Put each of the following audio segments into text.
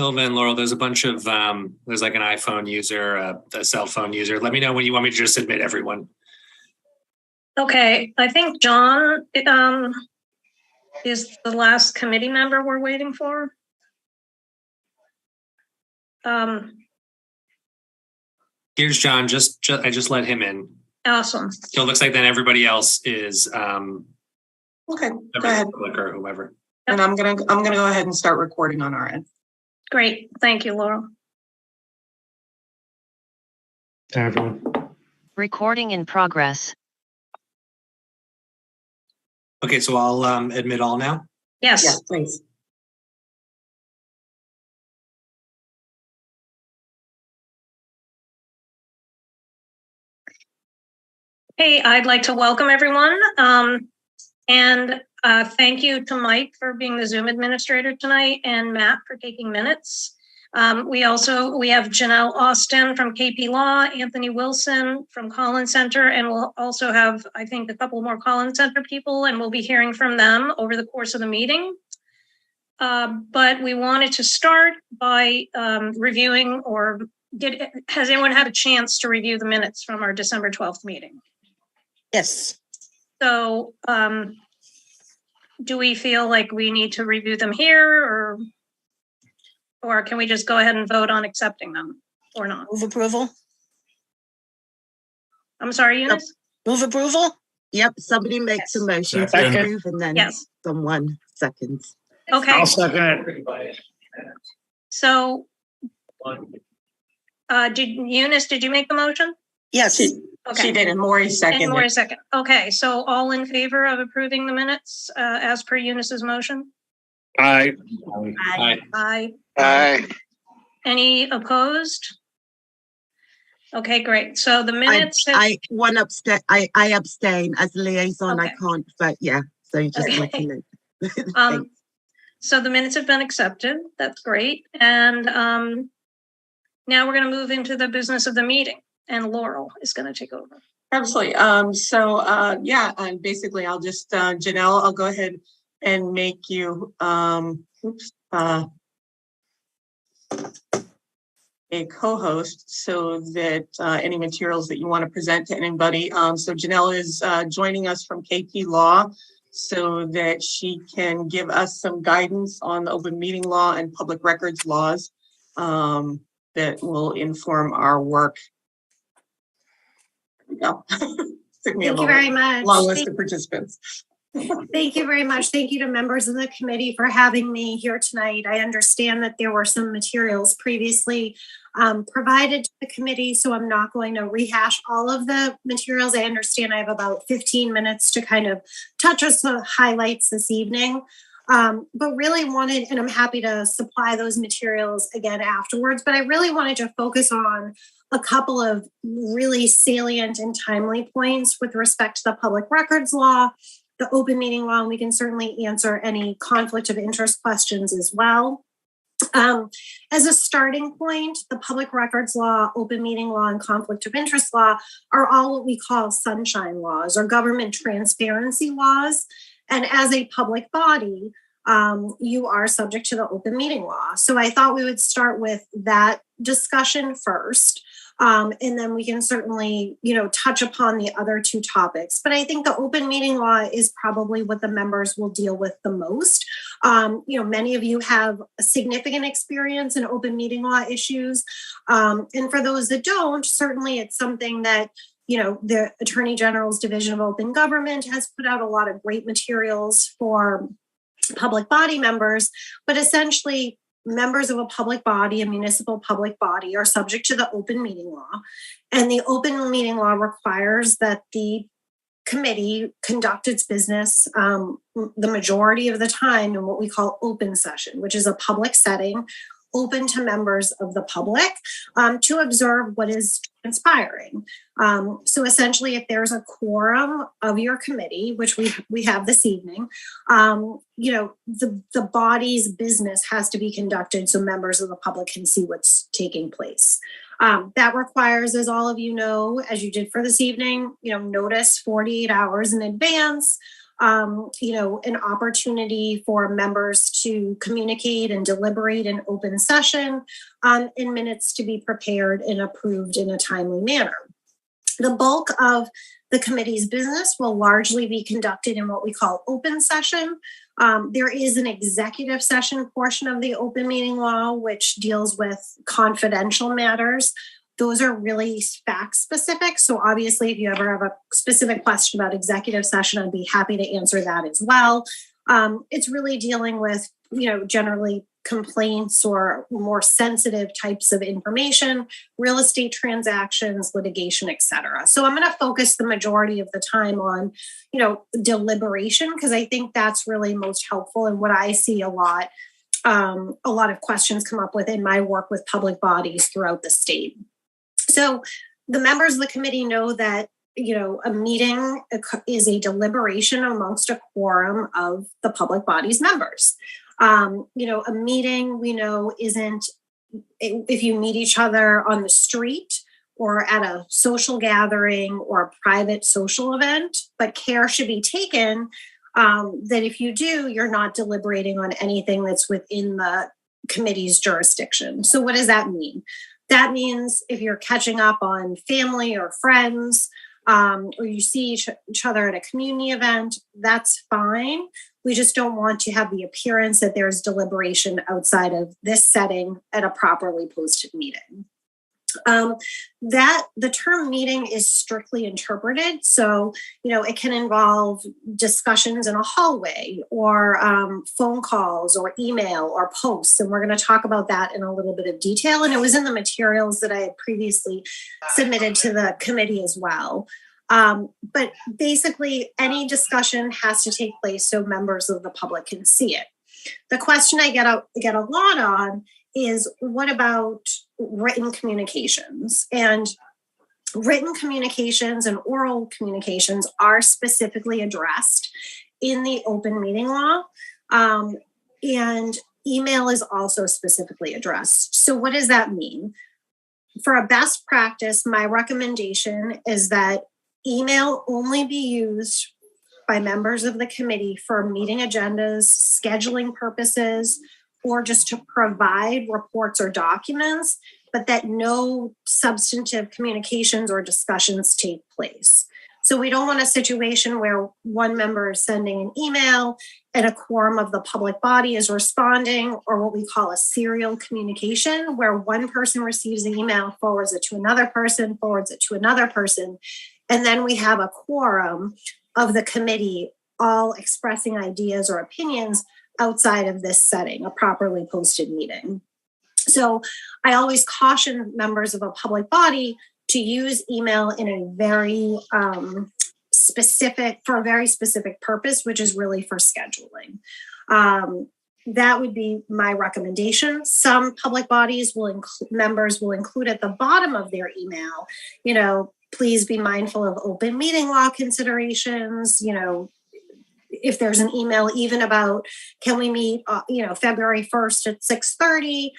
Silva and Laurel, there's a bunch of, there's like an iPhone user, a cell phone user. Let me know when you want me to just admit everyone. Okay, I think John is the last committee member we're waiting for. Here's John, I just let him in. Awesome. So it looks like then everybody else is okay, go ahead. Or whoever. Yep. And I'm gonna go ahead and start recording on our end. Great, thank you, Laurel. Hi, everyone. Recording in progress. Okay, so I'll admit all now. Yes. Yes, please. Hey, I'd like to welcome everyone. And thank you to Mike for being the Zoom administrator tonight and Matt for taking minutes. We have Janelle Austin from KP Law, Anthony Wilson from Collins Center, and we'll also have, I think, a couple more Collins Center people, and we'll be hearing from them over the course of the meeting. But we wanted to start by reviewing, has anyone had a chance to review the minutes from our December 12th meeting? Yes. So do we feel like we need to review them here, or can we just go ahead and vote on accepting them or not? Move approval. I'm sorry, Eunice? Move approval. Yep. Somebody makes a motion to approve and then someone seconds. Okay. I'll second it. So Eunice, did you make the motion? Yes. Okay. She did, and Maury seconded. And Maury second. Okay, so all in favor of approving the minutes as per Eunice's motion? Aye. Aye. Aye. Aye. Any opposed? Okay, great. So the minutes. I abstain as liaison. Okay. I can't vote. Yeah. So just let you know. So the minutes have been accepted. That's great. And now we're going to move into the business of the meeting, and Laurel is going to take over. Absolutely. And basically I'll just, Janelle, I'll go ahead and make you, a co-host so that any materials that you want to present to anybody. So Janelle is joining us from KP Law so that she can give us some guidance on the open meeting law and public records laws that will inform our work. There we go. Took me Thank you very much. Long list of participants. Thank you very much. Thank you to members of the committee for having me here tonight. I understand that there were some materials previously provided to the committee, so I'm not going to rehash all of the materials. I understand I have about 15 minutes to kind of touch on some highlights this evening, but really wanted, and I'm happy to supply those materials again afterwards, but I really wanted to focus on a couple of really salient and timely points with respect to the public records law, the open meeting law, and we can certainly answer any conflict of interest questions as well. As a starting point, the public records law, open meeting law, and conflict of interest law are all what we call sunshine laws or government transparency laws. And as a public body, you are subject to the open meeting law. So I thought we would start with that discussion first. And then we can certainly, touch upon the other two topics. But I think the open meeting law is probably what the members will deal with the most. Many of you have a significant experience in open meeting law issues. And for those that don't, certainly it's something that, the Attorney General's Division of Open Government has put out a lot of great materials for public body members, but essentially members of a public body, a municipal public body, are subject to the open meeting law. And the open meeting law requires that the committee conduct its business the majority of the time in what we call open session, which is a public setting open to members of the public to observe what is transpiring. So essentially, if there's a quorum of your committee, which we have this evening, the body's business has to be conducted so members of the public can see what's taking place. That requires, as all of you know, as you did for this evening, notice 48 hours in advance. an opportunity for members to communicate and deliberate in open session, and minutes to be prepared and approved in a timely manner. The bulk of the committee's business will largely be conducted in what we call open session. There is an executive session portion of the open meeting law, which deals with confidential matters. Those are really fact specific. So obviously, if you ever have a specific question about executive session, I'd be happy to answer that as well. It's really dealing with, generally complaints or more sensitive types of information, real estate transactions, litigation, et cetera. So I'm going to focus the majority of the time on, deliberation, because I think that's really most helpful and what I see a lot of questions come up with in my work with public bodies throughout the state. So the members of the committee know that, a meeting is a deliberation amongst a quorum of the public body's members. A meeting we know isn't if you meet each other on the street or at a social gathering or a private social event, but care should be taken that if you do, you're not deliberating on anything that's within the committee's jurisdiction. So what does that mean? That means if you're catching up on family or friends, or you see each other at a community event, that's fine. We just don't want to have the appearance that there's deliberation outside of this setting at a properly posted meeting. That the term meeting is strictly interpreted. So, it can involve discussions in a hallway or phone calls or email or posts. And we're going to talk about that in a little bit of detail. And it was in the materials that I had previously submitted to the committee as well. But basically, any discussion has to take place so members of the public can see it. The question I get a lot on is, what about written communications? And written communications and oral communications are specifically addressed in the open meeting law. And email is also specifically addressed. So what does that mean? For a best practice, my recommendation is that email only be used by members of the committee for meeting agendas, scheduling purposes, or just to provide reports or documents, but that no substantive communications or discussions take place. So we don't want a situation where one member is sending an email and a quorum of the public body is responding, or what we call a serial communication, where one person receives an email, forwards it to another person, forwards it to another person, and then we have a quorum of the committee all expressing ideas or opinions outside of this setting, a properly posted meeting. So I always caution members of a public body to use email in a very specific purpose, which is really for scheduling. That would be my recommendation. Some public bodies members will include at the bottom of their email, please be mindful of open meeting law considerations, if there's an email even about, can we meet, February 1st at 6:30,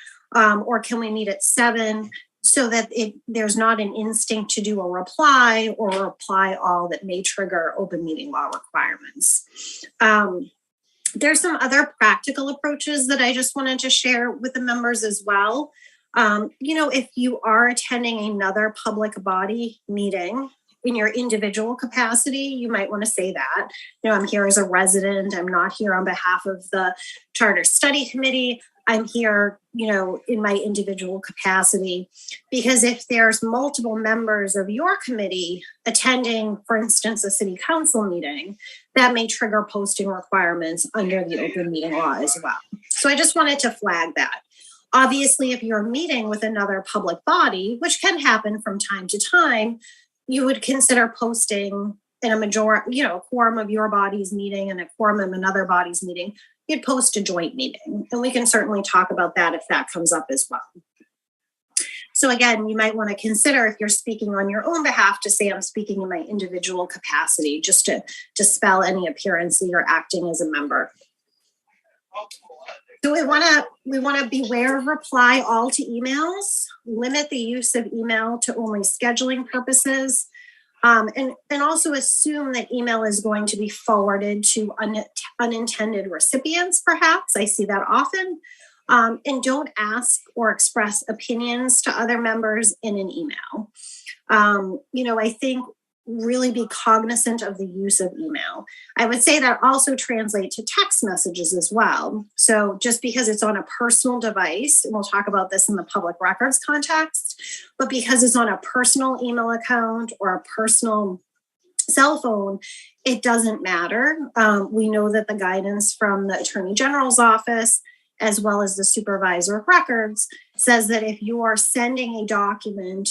or can we meet at 7, so that there's not an instinct to do a reply or reply all that may trigger open meeting law requirements. There's some other practical approaches that I just wanted to share with the members as well. If you are attending another public body meeting in your individual capacity, you might want to say that, I'm here as a resident. I'm not here on behalf of the Charter Study Committee. I'm here, in my individual capacity, because if there's multiple members of your committee attending, for instance, a city council meeting, that may trigger posting requirements under the open meeting law as well. So I just wanted to flag that. Obviously, if you're meeting with another public body, which can happen from time to time, you would consider posting in a quorum of your body's meeting and a quorum of another body's meeting. You'd post a joint meeting, and we can certainly talk about that if that comes up as well. So again, you might want to consider, if you're speaking on your own behalf, to say I'm speaking in my individual capacity, just to dispel any appearance that you're acting as a member. So we want to beware of reply all to emails, limit the use of email to only scheduling purposes. And also assume that email is going to be forwarded to unintended recipients, perhaps. I see that often. And don't ask or express opinions to other members in an email. I think really be cognizant of the use of email. I would say that also translates to text messages as well. So just because it's on a personal device, and we'll talk about this in the public records context, but because it's on a personal email account or a personal cell phone, it doesn't matter. We know that the guidance from the Attorney General's office, as well as the Supervisor of Records, says that if you are sending a document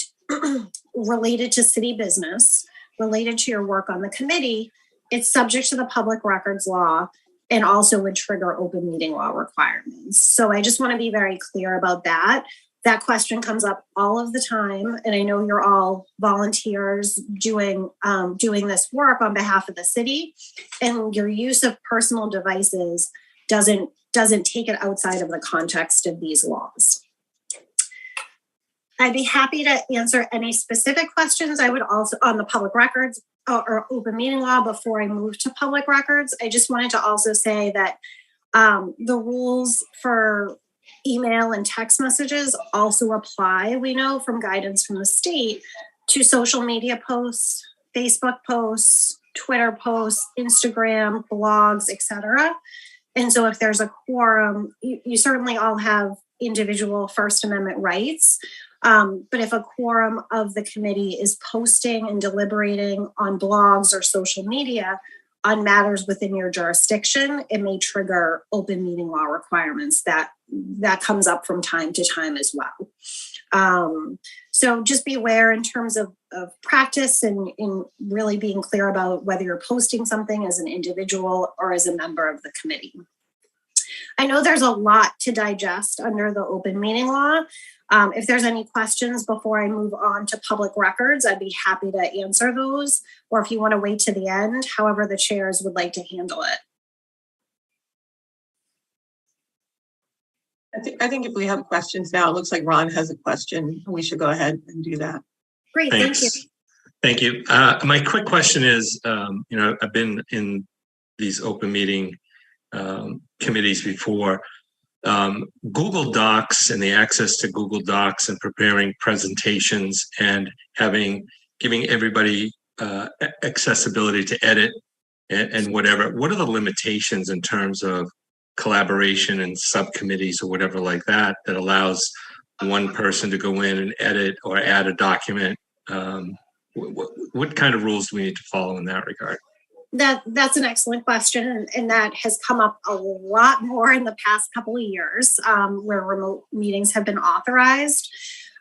related to city business, related to your work on the committee, it's subject to the public records law and also would trigger open meeting law requirements. So I just want to be very clear about that. That question comes up all of the time. And I know you're all volunteers doing this work on behalf of the city, and your use of personal devices doesn't take it outside of the context of these laws. I'd be happy to answer any specific questions. I would also, on the public records or open meeting law, before I move to public records, I just wanted to also say that the rules for email and text messages also apply, we know from guidance from the state, to social media posts, Facebook posts, Twitter posts, Instagram, blogs, etc. And so if there's a quorum, you certainly all have individual First Amendment rights. But if a quorum of the committee is posting and deliberating on blogs or social media on matters within your jurisdiction, it may trigger open meeting law requirements. That comes up from time to time as well. So just be aware in terms of practice and in really being clear about whether you're posting something as an individual or as a member of the committee. I know there's a lot to digest under the open meeting law. If there's any questions before I move on to public records, I'd be happy to answer those, or if you want to wait to the end, however the chairs would like to handle it. I think if we have questions now, it looks like Ron has a question. We should go ahead and do that. Great, Thanks. thank you. Thank you. My quick question is, I've been in these open meeting committees before. Google Docs and the access to Google Docs and preparing presentations and giving everybody accessibility to edit and whatever. What are the limitations in terms of collaboration and subcommittees or whatever like that allows one person to go in and edit or add a document? What kind of rules do we need to follow in that regard? That's an excellent question, and that has come up a lot more in the past couple of years where remote meetings have been authorized.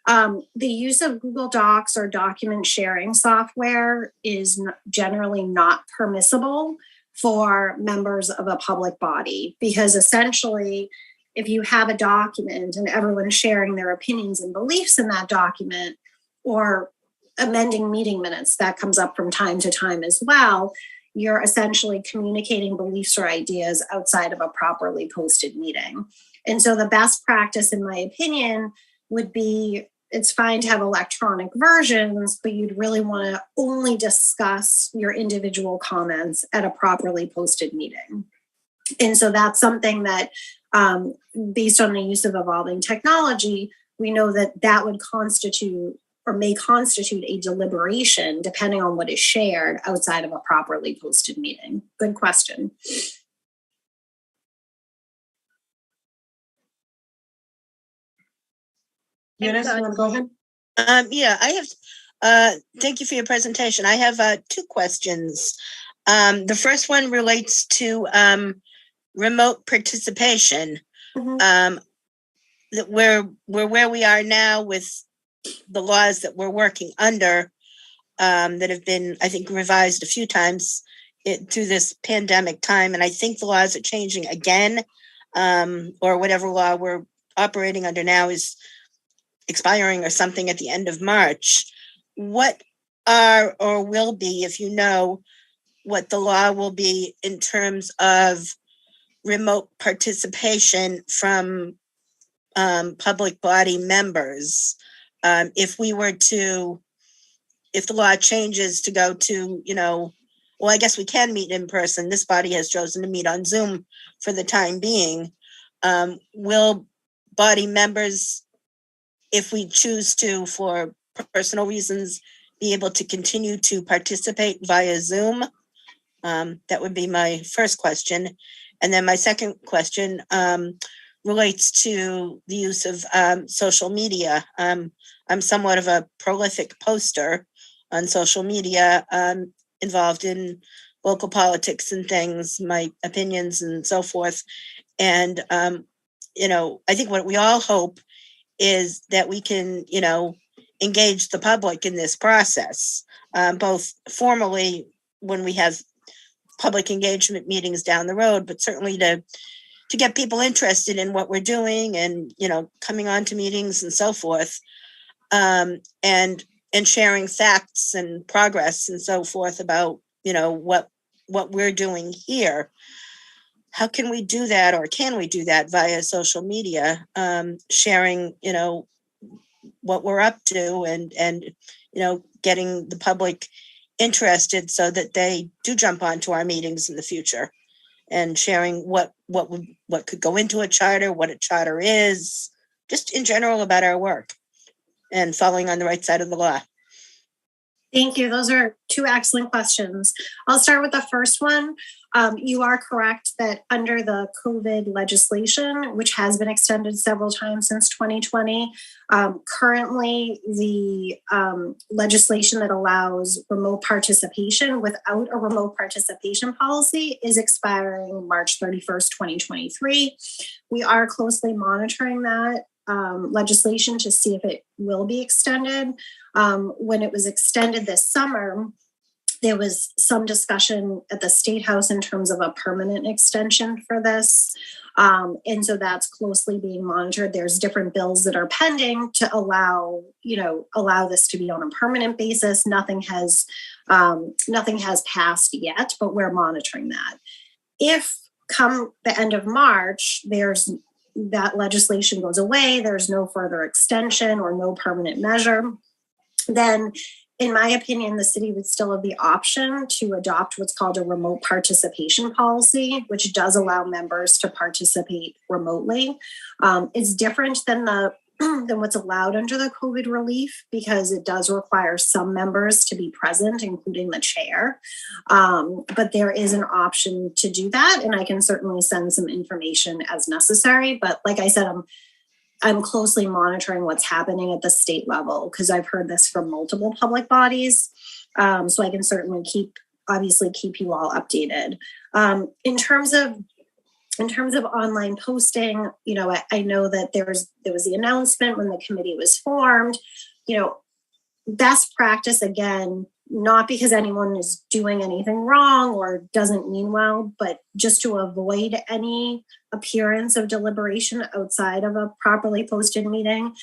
The use of Google Docs or document sharing software is generally not permissible for members of a public body, because essentially, if you have a document and everyone's sharing their opinions and beliefs in that document, or amending meeting minutes, that comes up from time to time as well, you're essentially communicating beliefs or ideas outside of a properly posted meeting. And so the best practice, in my opinion, would be, it's fine to have electronic versions, but you'd really want to only discuss your individual comments at a properly posted meeting. And so that's something that, based on the use of evolving technology, we know that would constitute or may constitute a deliberation depending on what is shared outside of a properly posted meeting. Good question. Eunice, you want to go ahead? Yeah, I have, thank you for your presentation. I have two questions. The first one relates to remote participation. Mm-hmm. We're where we are now with the laws that we're working under that have been, I think, revised a few times through this pandemic time. And I think the laws are changing again, or whatever law we're operating under now is expiring or something at the end of March. What are or will be, if you know, what the law will be in terms of remote participation from public body members? If we were to if the law changes to go to, well, I guess we can meet in person. This body has chosen to meet on Zoom for the time being. Will body members, if we choose to, for personal reasons, be able to continue to participate via Zoom? That would be my first question. And then my second question relates to the use of social media. I'm somewhat of a prolific poster on social media, involved in local politics and things, my opinions and so forth. And, I think what we all hope is that we can, engage the public in this process, both formally when we have public engagement meetings down the road, but certainly to get people interested in what we're doing and, coming on to meetings and so forth, and sharing facts and progress and so forth about, what we're doing here. How can we do that, or can we do that via social media, sharing, what we're up to and getting the public interested so that they do jump onto our meetings in the future, and sharing what could go into a charter, what a charter is, just in general about our work and following on the right side of the law. Thank you. Those are two excellent questions. I'll start with the first one. You are correct that under the COVID legislation, which has been extended several times since 2020, currently the legislation that allows remote participation without a remote participation policy is expiring March 31st, 2023. We are closely monitoring that legislation to see if it will be extended. When it was extended this summer, there was some discussion at the State House in terms of a permanent extension for this. And so that's closely being monitored. There's different bills that are pending to allow this to be on a permanent basis. Nothing has passed yet, but we're monitoring that. If come the end of March, that legislation goes away, there's no further extension or no permanent measure, then in my opinion, the city would still have the option to adopt what's called a remote participation policy, which does allow members to participate remotely. It's different than what's allowed under the COVID relief, because it does require some members to be present, including the chair. But there is an option to do that, and I can certainly send some information as necessary. But like I said, I'm closely monitoring what's happening at the state level, because I've heard this from multiple public bodies. So I can certainly keep you all updated. In terms of online posting, I know that there was the announcement when the committee was formed. Best practice, again, not because anyone is doing anything wrong or doesn't mean well, but just to avoid any appearance of deliberation outside of a properly posted meeting.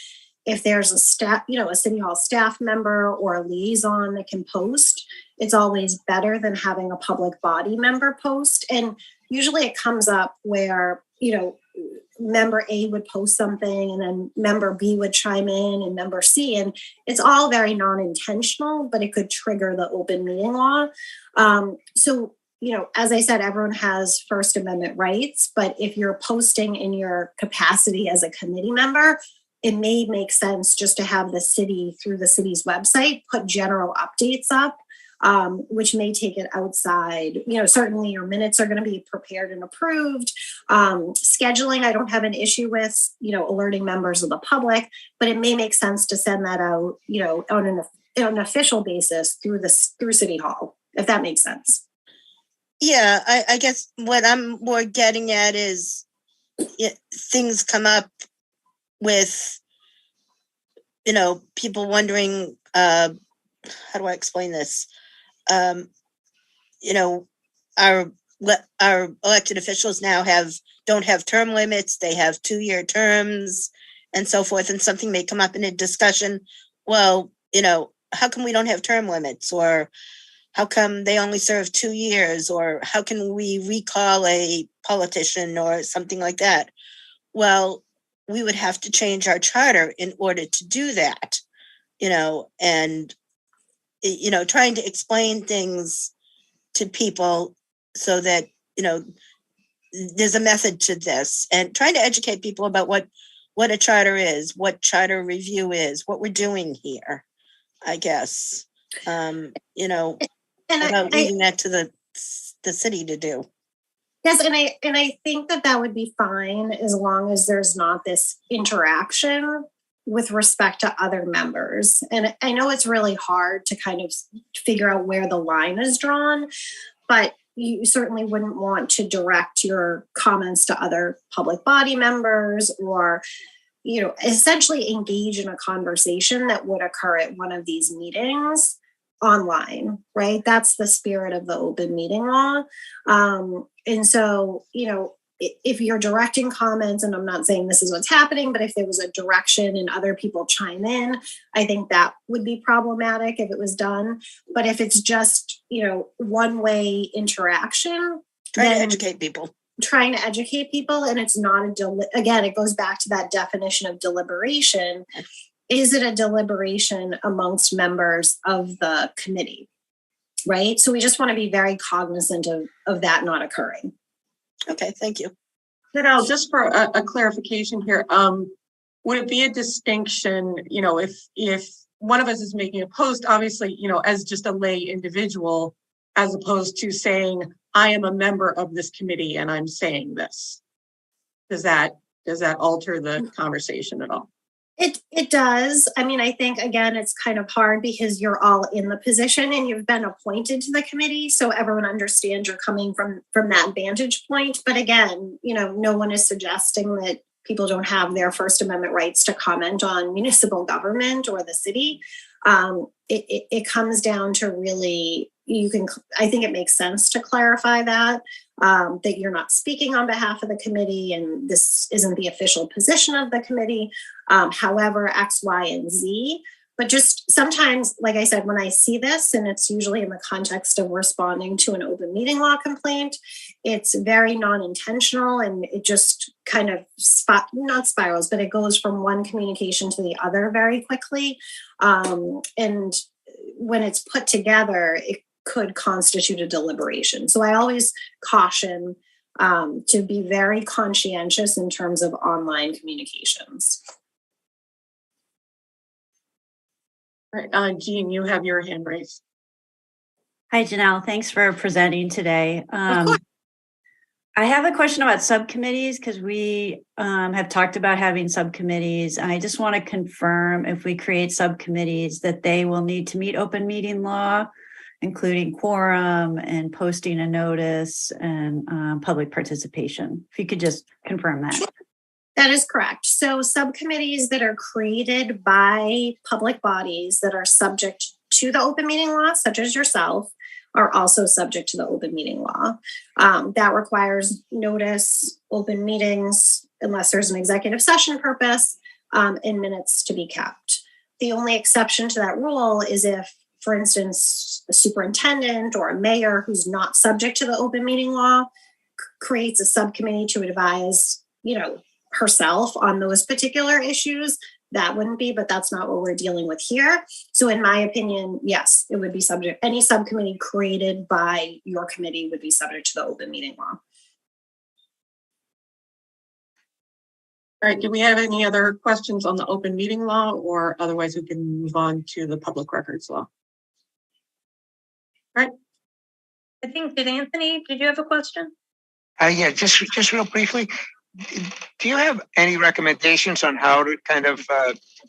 If there's a city hall staff member or a liaison that can post, it's always better than having a public body member post. And usually it comes up where, member A would post something and then member B would chime in and member C, and it's all very non-intentional, but it could trigger the open meeting law. So, as I said, everyone has First Amendment rights, but if you're posting in your capacity as a committee member, it may make sense just to have the city, through the city's website, put general updates up, which may take it outside. Certainly your minutes are going to be prepared and approved. Scheduling, I don't have an issue with, alerting members of the public, but it may make sense to send that out, on an official basis through City Hall, if that makes sense. Yeah, I guess what I'm more getting at is things come up with, people wondering, how do I explain this? Our elected officials now don't have term limits. They have 2-year terms and so forth. And something may come up in a discussion. Well, how come we don't have term limits? Or how come they only serve 2 years? Or how can we recall a politician or something like that? Well, we would have to change our charter in order to do that, and trying to explain things to people so that, there's a method to this, and trying to educate people about what a charter is, what charter review is, what we're doing here, I guess. Without leaving that to the city to do. Yes, and I think that would be fine as long as there's not this interaction with respect to other members. And I know it's really hard to kind of figure out where the line is drawn, but you certainly wouldn't want to direct your comments to other public body members or, essentially engage in a conversation that would occur at one of these meetings online, right? That's the spirit of the open meeting law. And so, if you're directing comments, and I'm not saying this is what's happening, but if there was a direction and other people chime in, I think that would be problematic if it was done. But if it's just, one-way interaction, trying to educate people, and it's not again, it goes back to that definition of deliberation. Is it a deliberation amongst members of the committee, right? So we just want to be very cognizant of that not occurring. Okay, thank you. Janelle, just for a clarification here, would it be a distinction, if one of us is making a post, obviously, as just a lay individual, as opposed to saying, I am a member of this committee and I'm saying this? Does that alter the conversation at all? It does. I mean, I think, again, it's kind of hard because you're all in the position and you've been appointed to the committee. So everyone understands you're coming from that vantage point. But again, no one is suggesting that people don't have their First Amendment rights to comment on municipal government or the city. It comes down to really, I think it makes sense to clarify that you're not speaking on behalf of the committee and this isn't the official position of the committee. However, X, Y, and Z. But just sometimes, like I said, when I see this, and it's usually in the context of responding to an open meeting law complaint, it's very non-intentional and it just kind of not spirals, but it goes from one communication to the other very quickly. And when it's put together, it could constitute a deliberation. So I always caution to be very conscientious in terms of online communications. All right, Jean, you have your hand raised. Hi, Janelle. Thanks for presenting today. I have a question about subcommittees because we have talked about having subcommittees. And I just want to confirm if we create subcommittees that they will need to meet open meeting law, including quorum and posting a notice and public participation. If you could just confirm that. That is correct. So subcommittees that are created by public bodies that are subject to the open meeting law, such as yourself, are also subject to the open meeting law. That requires notice, open meetings, unless there's an executive session purpose, and minutes to be kept. The only exception to that rule is if, for instance, a superintendent or a mayor who's not subject to the open meeting law creates a subcommittee to advise, herself on those particular issues. That wouldn't be, but that's not what we're dealing with here. So in my opinion, yes, it would be subject. Any subcommittee created by your committee would be subject to the open meeting law. All right, do we have any other questions on the open meeting law, or otherwise we can move on to the public records law? All right. I think, did you have a question? Yeah, just real briefly. Do you have any recommendations on how to kind of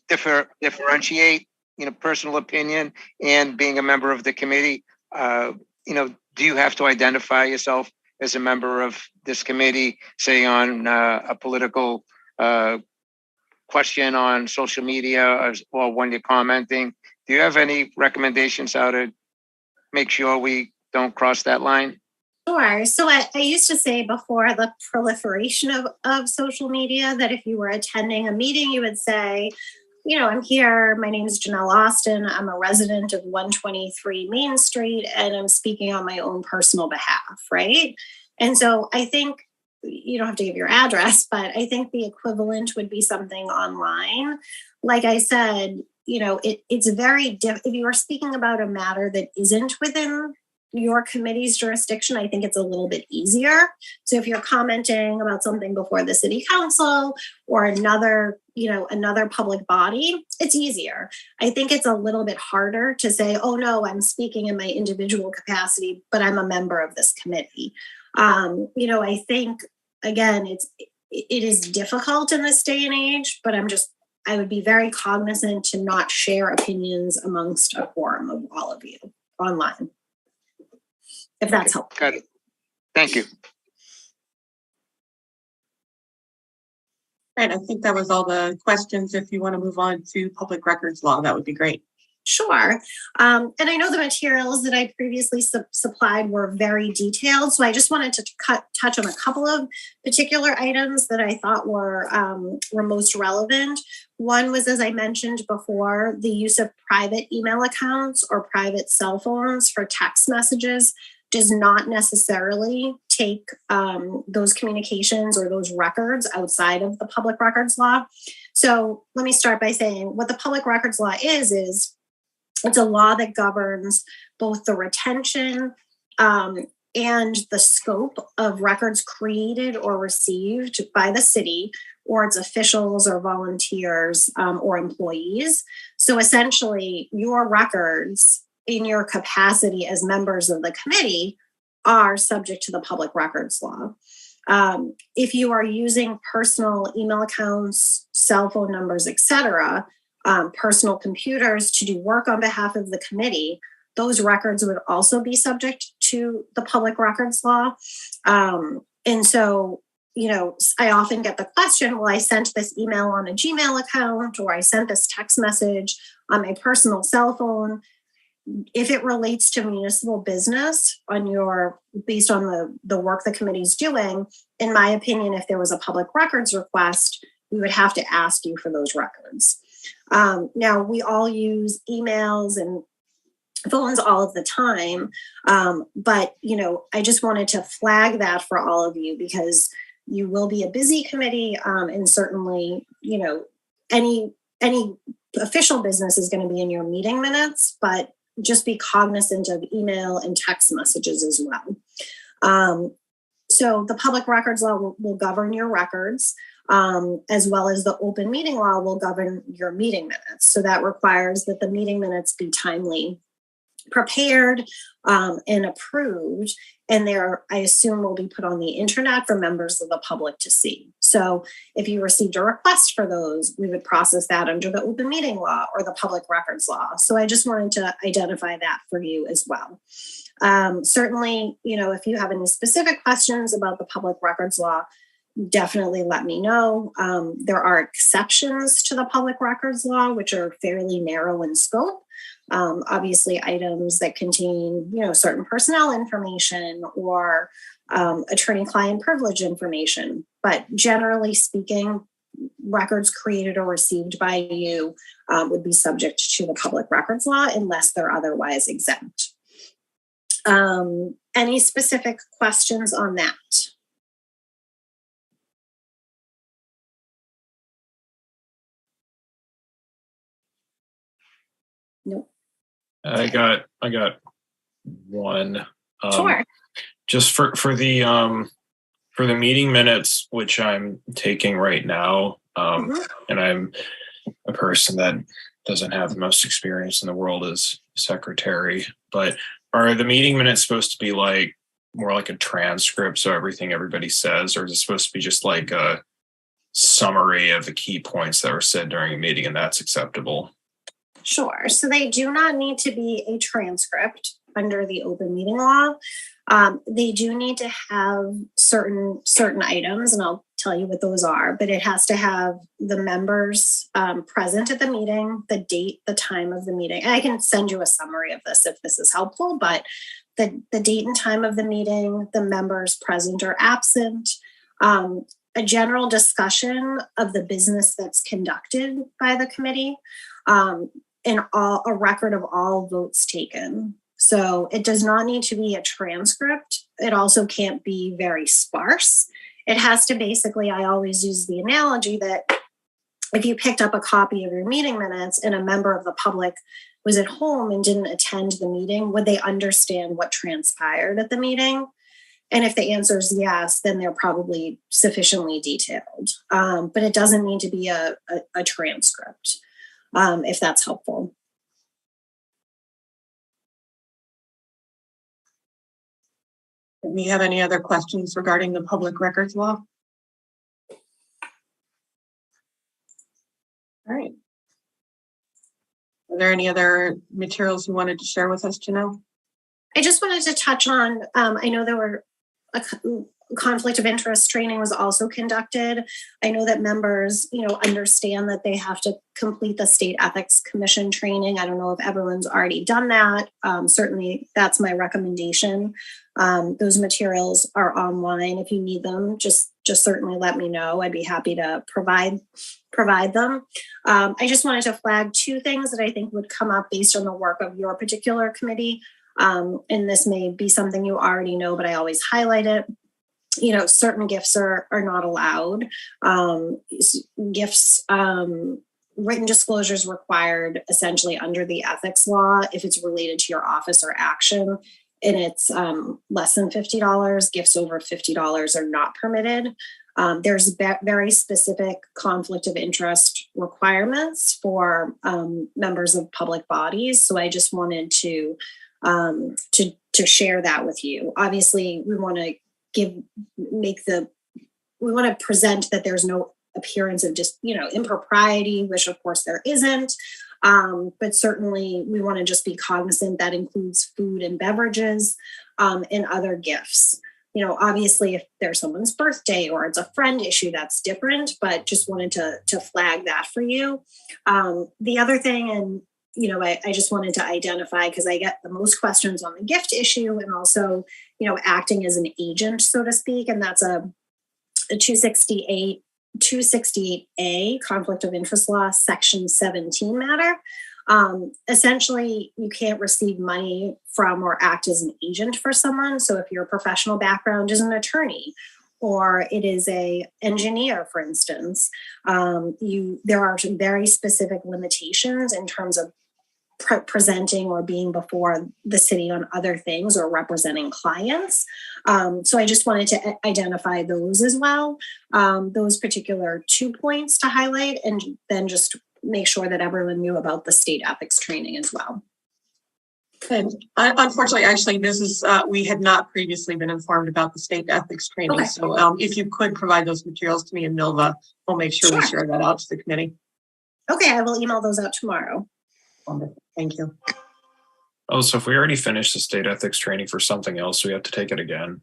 differentiate, personal opinion and being a member of the committee? Do you have to identify yourself as a member of this committee, say on a political question on social media or when you're commenting? Do you have any recommendations how to make sure we don't cross that line? Sure. So I used to say before the proliferation of social media that if you were attending a meeting, you would say, I'm here. My name is Janelle Austin. I'm a resident of 123 Main Street, and I'm speaking on my own personal behalf, right? And so I think you don't have to give your address, but I think the equivalent would be something online. Like I said, it's very if you are speaking about a matter that isn't within your committee's jurisdiction, I think it's a little bit easier. So if you're commenting about something before the city council or another public body, it's easier. I think it's a little bit harder to say, oh no, I'm speaking in my individual capacity, but I'm a member of this committee. I think, again, it is difficult in this day and age, but I would be very cognizant to not share opinions amongst a quorum of all of you online. If that's helpful. Got it. Thank you. Right, I think that was all the questions. If you want to move on to public records law, that would be great. Sure. And I know the materials that I previously supplied were very detailed, so I just wanted to touch on a couple of particular items that I thought were most relevant. One was, as I mentioned before, the use of private email accounts or private cell phones for text messages does not necessarily take those communications or those records outside of the public records law. So let me start by saying what the public records law is it's a law that governs both the retention and the scope of records created or received by the city or its officials or volunteers or employees. So essentially, your records in your capacity as members of the committee are subject to the public records law. If you are using personal email accounts, cell phone numbers, etc., personal computers to do work on behalf of the committee, those records would also be subject to the public records law. And so, I often get the question, well, I sent this email on a Gmail account, or I sent this text message on my personal cell phone. If it relates to municipal business based on the work the committee is doing, in my opinion, if there was a public records request, we would have to ask you for those records. Now, we all use emails and phones all of the time, but I just wanted to flag that for all of you because you will be a busy committee, and certainly, any official business is going to be in your meeting minutes, but just be cognizant of email and text messages as well. So the public records law will govern your records, as well as the open meeting law will govern your meeting minutes. So that requires that the meeting minutes be timely prepared and approved, and I assume, will be put on the internet for members of the public to see. So if you received a request for those, we would process that under the open meeting law or the public records law. So I just wanted to identify that for you as well. Certainly, if you have any specific questions about the public records law, definitely let me know. There are exceptions to the public records law, which are fairly narrow in scope. Obviously, items that contain, certain personnel information or attorney-client privilege information. But generally speaking, records created or received by you would be subject to the public records law unless they're otherwise exempt. Any specific questions on that? Nope. I got one. Sure. Just for the meeting minutes, which I'm taking right now, and I'm a person that doesn't have the most experience in the world as secretary, but are the meeting minutes supposed to be more like a transcript, so everybody says, or is it supposed to be just like a summary of the key points that were said during a meeting and that's acceptable? Sure. So they do not need to be a transcript under the open meeting law. They do need to have certain items, and I'll tell you what those are, but it has to have the members present at the meeting, the date, the time of the meeting. And I can send you a summary of this if this is helpful, but the date and time of the meeting, the members present or absent, a general discussion of the business that's conducted by the committee, and a record of all votes taken. So it does not need to be a transcript. It also can't be very sparse. It has to basically, I always use the analogy that if you picked up a copy of your meeting minutes and a member of the public was at home and didn't attend the meeting, would they understand what transpired at the meeting? And if the answer is yes, then they're probably sufficiently detailed. But it doesn't need to be a transcript, if that's helpful. Do we have any other questions regarding the public records law? All right. Are there any other materials you wanted to share with us, Janelle? I just wanted to touch on, I know there were a conflict of interest training was also conducted. I know that members, understand that they have to complete the State Ethics Commission training. I don't know if everyone's already done that. Certainly that's my recommendation. Those materials are online. If you need them, just certainly let me know. I'd be happy to provide them. I just wanted to flag two things that I think would come up based on the work of your particular committee. And this may be something you already know, but I always highlight it. Certain gifts are not allowed. Gifts, written disclosures required essentially under the ethics law if it's related to your office or action, and it's less than $50. Gifts over $50 are not permitted. There's very specific conflict of interest requirements for members of public bodies. So I just wanted to share that with you. Obviously, we want to present that there's no appearance of just, impropriety, which of course there isn't. But certainly we want to just be cognizant that includes food and beverages and other gifts. Obviously if there's someone's birthday or it's a friend issue, that's different, but just wanted to flag that for you. The other thing, and I just wanted to identify, because I get the most questions on the gift issue and also, acting as an agent, so to speak. And that's a 268A conflict of interest law, section 17 matter. Essentially, you can't receive money from or act as an agent for someone. So if your professional background is an attorney, or it is a engineer, for instance, there are some very specific limitations in terms of presenting or being before the city on other things or representing clients. So I just wanted to identify those as well, those particular 2 points to highlight, and then just make sure that everyone knew about the state ethics training as well. And unfortunately, actually, this is, we had not previously been informed about the state ethics training. Okay. So if you could provide those materials to me and Milva, we'll make sure we share that out to the committee. Okay, I will email those out tomorrow. Wonderful. Thank you. Oh, so if we already finished the state ethics training for something else, we have to take it again.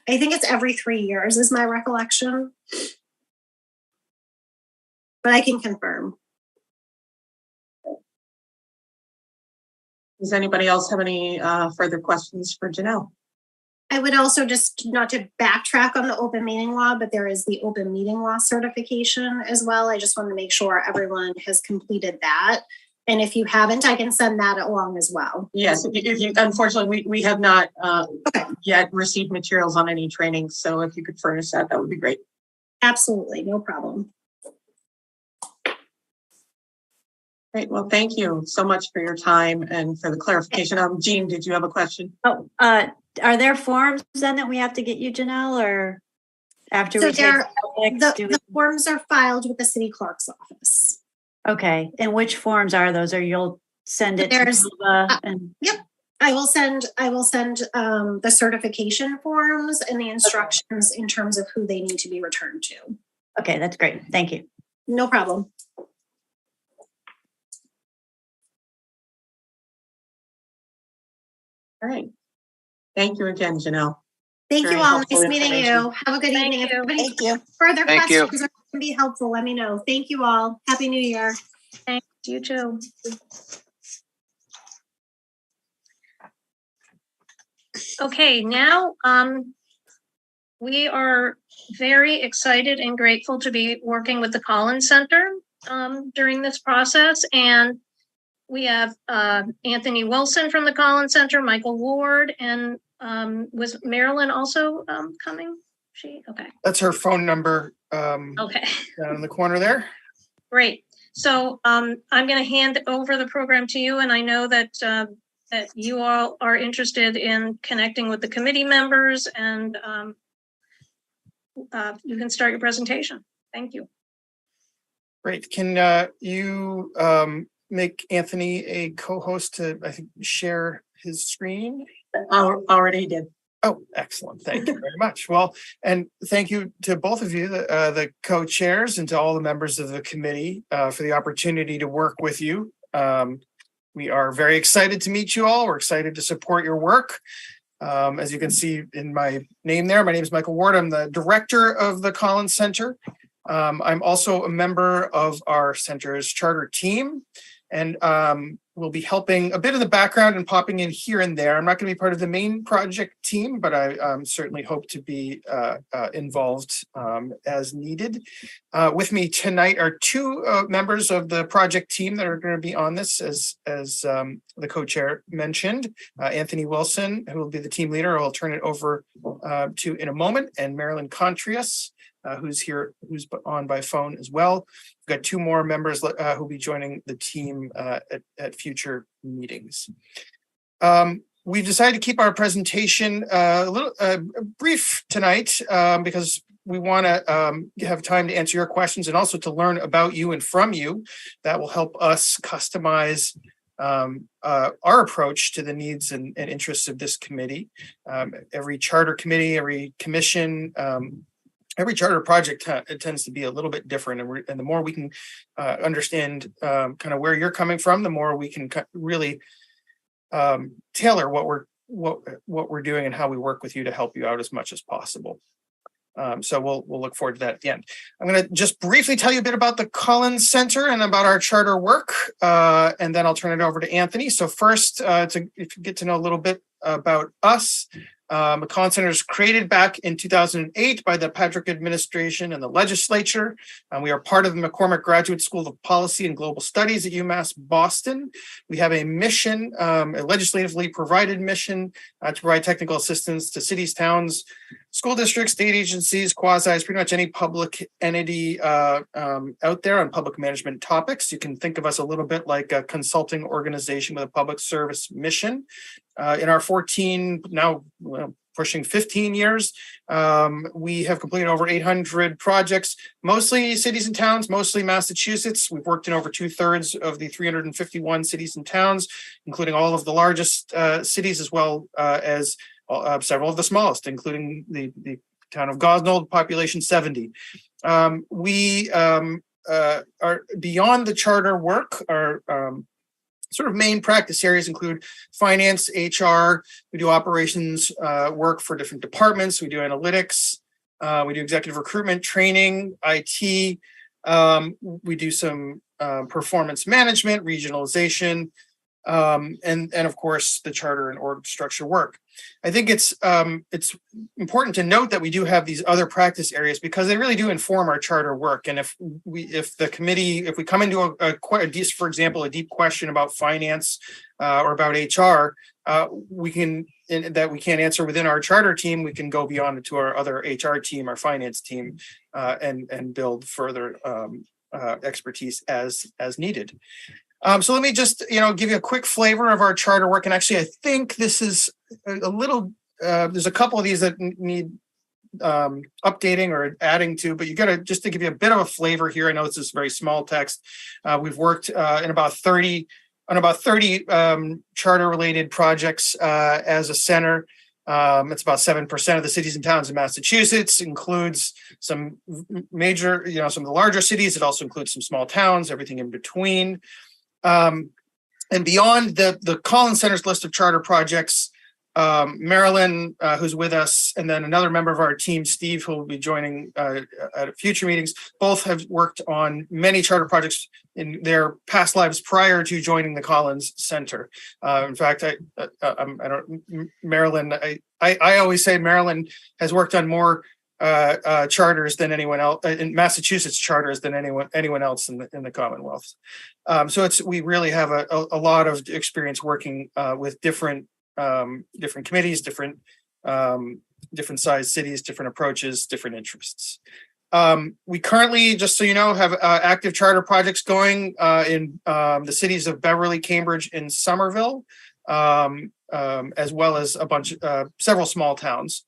I think it's every 3 years is my recollection, but I can confirm. Does anybody else have any further questions for Janelle? I would also just, not to backtrack on the open meeting law, but there is the open meeting law certification as well. I just want to make sure everyone has completed that. And if you haven't, I can send that along as well. Yes, if you, unfortunately, we have not yet received materials on any training. So if you could furnish that, that would be great. Absolutely, no problem. Great. Well, thank you so much for your time and for the clarification. Jean, did you have a question? Oh, are there forms then that we have to get you, Janelle, or after we take the forms are filed with the city clerk's office. Okay, and which forms are those? Or you'll send it to Milva and yep. I will send the certification forms and the instructions in terms of who they need to be returned to. Okay, that's great. Thank you. No problem. All right. Thank you again, Janelle. Thank you all. Nice meeting you. Have a good evening. If Thank you. Further questions can be helpful, let me know. Thank you all. Happy New Year. Thanks. You too. Okay, now we are very excited and grateful to be working with the Collins Center during this process. And we have Anthony Wilson from the Collins Center, Michael Ward, and was Marilyn also coming? Okay. That's her phone number. Okay, down in the corner there. great. So I'm going to hand over the program to you, and I know that that you all are interested in connecting with the committee members, and you can start your presentation. Thank you. Great. Can you make Anthony a co-host to, I think, share his screen? Already did. Oh, excellent. Thank you very much. Well, and thank you to both of you, the co-chairs, and to all the members of the committee for the opportunity to work with you. We are very excited to meet you all. We're excited to support your work. As you can see in my name there, my name is Michael Ward. I'm the director of the Collins Center. I'm also a member of our center's charter team, and will be helping a bit in the background and popping in here and there. I'm not going to be part of the main project team, but I certainly hope to be involved as needed. With me tonight are two members of the project team that are going to be on this, as the co-chair mentioned, Anthony Wilson, who will be the team leader. I'll turn it over to in a moment, and Marilyn Contrias, who's on by phone as well. We've got two more members who'll be joining the team at future meetings. We've decided to keep our presentation a little brief tonight because we want to have time to answer your questions and also to learn about you and from you. That will help us customize our approach to the needs and interests of this committee. Every charter committee, every commission, every charter project it tends to be a little bit different, and the more we can understand kind of where you're coming from, the more we can really tailor what we're doing and how we work with you to help you out as much as possible. So we'll look forward to that at the end. I'm going to just briefly tell you a bit about the Collins Center and about our charter work, and then I'll turn it over to Anthony. So first, to get to know a little bit about us. The Collins Center was created back in 2008 by the Patrick administration and the legislature. We are part of the McCormick Graduate School of Policy and Global Studies at UMass Boston. We have a mission, a legislatively provided mission to provide technical assistance to cities, towns, school districts, state agencies, quasis, pretty much any public entity out there on public management topics. You can think of us a little bit like a consulting organization with a public service mission. In our 14, now pushing 15 years, we have completed over 800 projects, mostly cities and towns, mostly Massachusetts. We've worked in over 2/3 of the 351 cities and towns, including all of the largest cities, as well as several of the smallest, including the town of Gosnold, population 70. We are beyond the charter work. Our sort of main practice areas include finance, HR. We do operations work for different departments. We do analytics. We do executive recruitment, training, IT. We do some performance management, regionalization, and of course the charter and org structure work. I think it's important to note that we do have these other practice areas because they really do inform our charter work. And if we come into for example, a deep question about finance or about HR, we can't answer within our charter team, we can go beyond to our other HR team, our finance team, and build further expertise as needed. So let me just, give you a quick flavor of our charter work. And actually, I think this is a little, there's a couple of these that need updating or adding to, but you got to, just to give you a bit of a flavor here. I know this is very small text. We've worked in about 30 charter related projects as a center. It's about 7% of the cities and towns in Massachusetts, includes some major, some of the larger cities. It also includes some small towns, everything in between. And beyond the Collins Center's list of charter projects, Marilyn, who's with us, and then another member of our team, Steve, who will be joining at future meetings, both have worked on many charter projects in their past lives prior to joining the Collins Center. In fact, Marilyn, I always say Marilyn has worked on more charters than anyone else in Massachusetts, charters than anyone else in the Commonwealth. So we really have a lot of experience working with different committees, different sized cities, different approaches, different interests. We currently, just so you know, have active charter projects going in the cities of Beverly, Cambridge, and Somerville, as well as several small towns.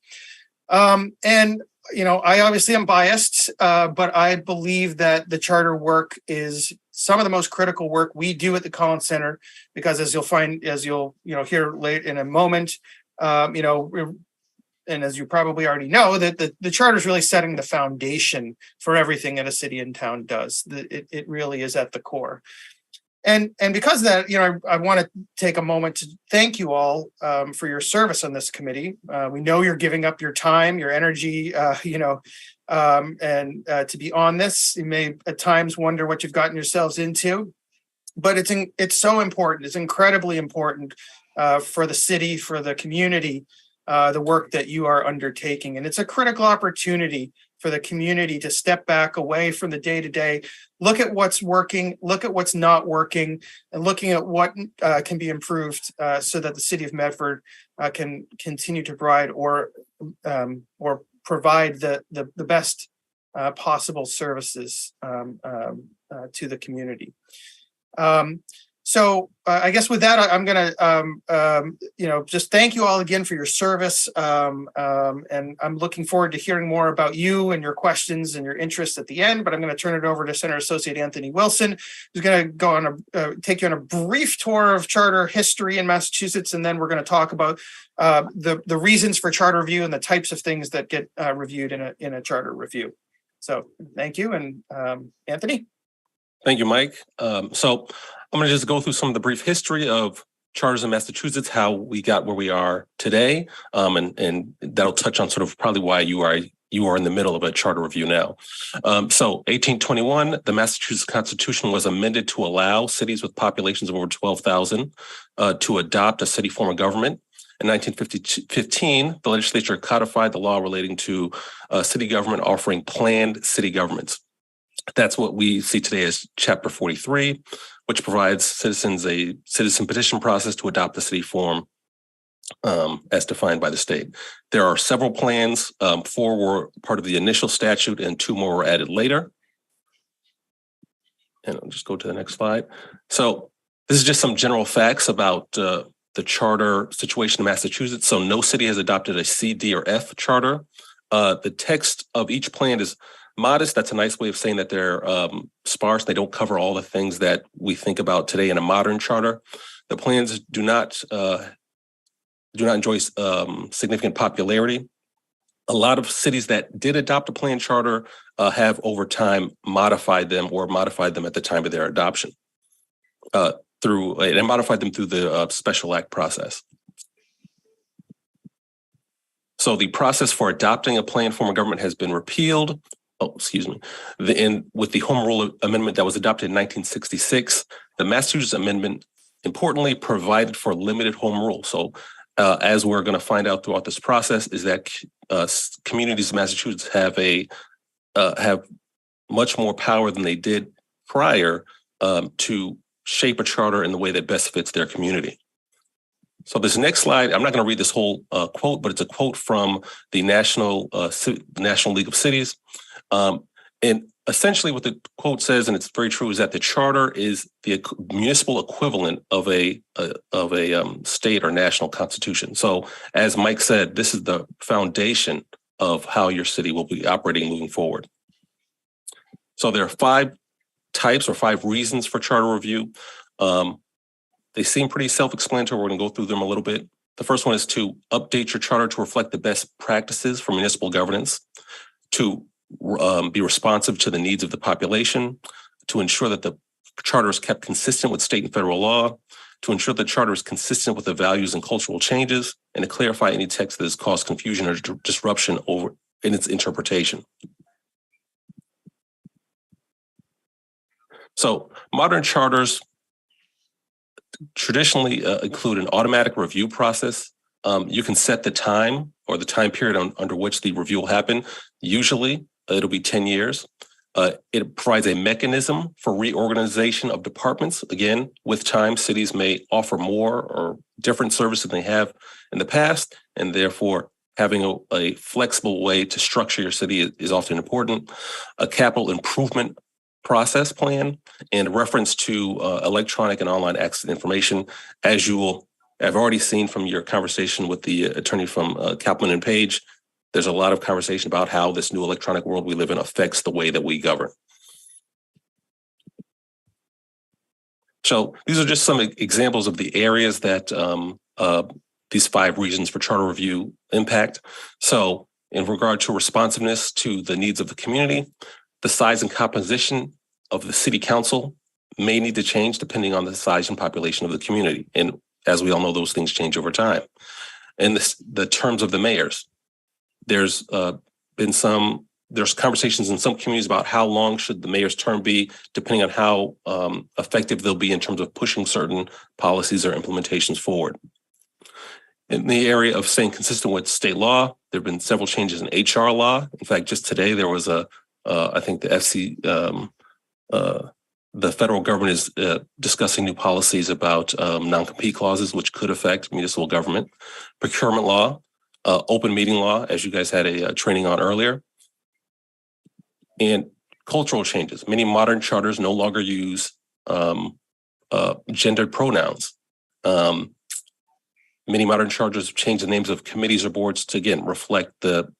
And I obviously am biased, but I believe that the charter work is some of the most critical work we do at the Collins Center, because as you'll hear late in a moment, and as you probably already know, that the charter is really setting the foundation for everything that a city and town does. It really is at the core. And because of that, I want to take a moment to thank you all for your service on this committee. We know you're giving up your time, your energy, and to be on this. You may at times wonder what you've gotten yourselves into, but it's so important. It's incredibly important for the city, for the community, the work that you are undertaking. And it's a critical opportunity for the community to step back away from the day-to-day, look at what's working, look at what's not working, and looking at what can be improved so that the city of Medford can continue to provide or provide the best possible services to the community. So I guess with that, I'm going to, just thank you all again for your service. And I'm looking forward to hearing more about you and your questions and your interests at the end. But I'm going to turn it over to Senator Associate Anthony Wilson, who's going to go on take you on a brief tour of charter history in Massachusetts. And then we're going to talk about the reasons for charter review and the types of things that get reviewed in a charter review. So thank you. And Anthony. Thank you, Mike. So I'm going to just go through some of the brief history of charters in Massachusetts, how we got where we are today, and that'll touch on sort of probably why you are in the middle of a charter review now. So 1821, the Massachusetts Constitution was amended to allow cities with populations of over 12,000 to adopt a city form of government. In 1915, the legislature codified the law relating to city government offering planned city governments. That's what we see today as Chapter 43, which provides citizens a citizen petition process to adopt the city form as defined by the state. There are several plans. 4 were part of the initial statute and 2 more were added later. And I'll just go to the next slide. So this is just some general facts about the charter situation in Massachusetts. So no city has adopted a C, D, or F charter. The text of each plan is modest. That's a nice way of saying that they're sparse. They don't cover all the things that we think about today in a modern charter. The plans do not enjoy significant popularity. A lot of cities that did adopt a planned charter have over time modified them at the time of their adoption through the special act process. So the process for adopting a planned form of government has been repealed. With the Home Rule Amendment that was adopted in 1966, the Massachusetts Amendment, importantly, provided for limited home rule. So as we're going to find out throughout this process, is that communities in Massachusetts have much more power than they did prior to shape a charter in the way that best fits their community. So this next slide, I'm not going to read this whole quote, but it's a quote from the National League of Cities. And essentially what the quote says, and it's very true, is that the charter is the municipal equivalent of a state or national constitution. So as Mike said, this is the foundation of how your city will be operating moving forward. So there are 5 types or 5 reasons for charter review. They seem pretty self-explanatory. We're going to go through them a little bit. The first one is to update your charter to reflect the best practices for municipal governance, to be responsive to the needs of the population, to ensure that the charter is kept consistent with state and federal law, to ensure the charter is consistent with the values and cultural changes, and to clarify any text that has caused confusion or disruption in its interpretation. So modern charters traditionally include an automatic review process. You can set the time or the time period under which the review will happen. Usually, it'll be 10 years. It provides a mechanism for reorganization of departments. Again, with time, cities may offer more or different services than they have in the past, and therefore having a flexible way to structure your city is often important. A capital improvement process plan and reference to electronic and online access to information, as you will have already seen from your conversation with the attorney from Kaplan and Page. There's a lot of conversation about how this new electronic world we live in affects the way that we govern. So these are just some examples of the areas that these 5 reasons for charter review impact. So in regard to responsiveness to the needs of the community, the size and composition of the city council may need to change depending on the size and population of the community. And as we all know, those things change over time. And the terms of the mayors, there's conversations in some communities about how long should the mayor's term be, depending on how effective they'll be in terms of pushing certain policies or implementations forward. In the area of staying consistent with state law, there have been several changes in HR law. In fact, just today there was I think the the federal government is discussing new policies about non-compete clauses, which could affect municipal government, procurement law, open meeting law, as you guys had a training on earlier, and cultural changes. Many modern charters no longer use gendered pronouns. Many modern charters have changed the names of committees or boards to, again, reflect the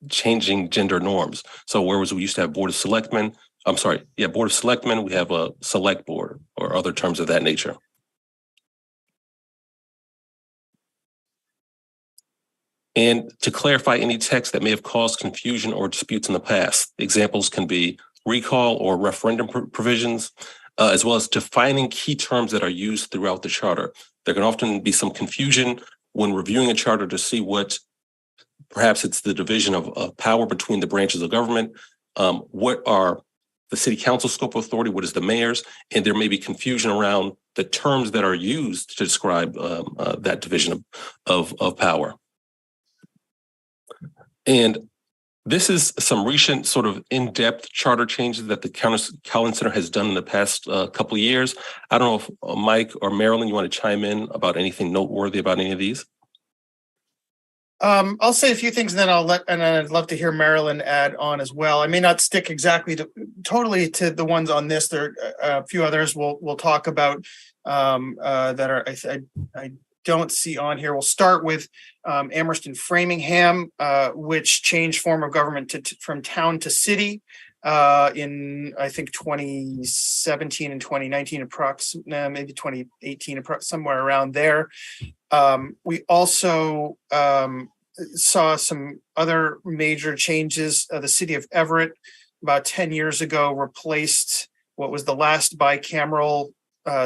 changing gender norms. So whereas we used to have Board of Selectmen, Board of Selectmen, we have a select board or other terms of that nature. And to clarify any text that may have caused confusion or disputes in the past, examples can be recall or referendum provisions, as well as defining key terms that are used throughout the charter. There can often be some confusion when reviewing a charter to see what, perhaps it's the division of power between the branches of government. What are the city council scope of authority? What is the mayor's? And there may be confusion around the terms that are used to describe that division of power. And this is some recent sort of in-depth charter changes that the Collins Center has done in the past couple of years. I don't know if Mike or Marilyn, you want to chime in about anything noteworthy about any of these? I'll say a few things and then I'd love to hear Marilyn add on as well. I may not stick exactly totally to the ones on this. There are a few others we'll talk about that are I don't see on here. We'll start with Amherst and Framingham, which changed form of government from town to city in, I think, 2017 and 2019, maybe 2018, somewhere around there. We also saw some other major changes. The city of Everett, about 10 years ago, replaced what was the last bicameral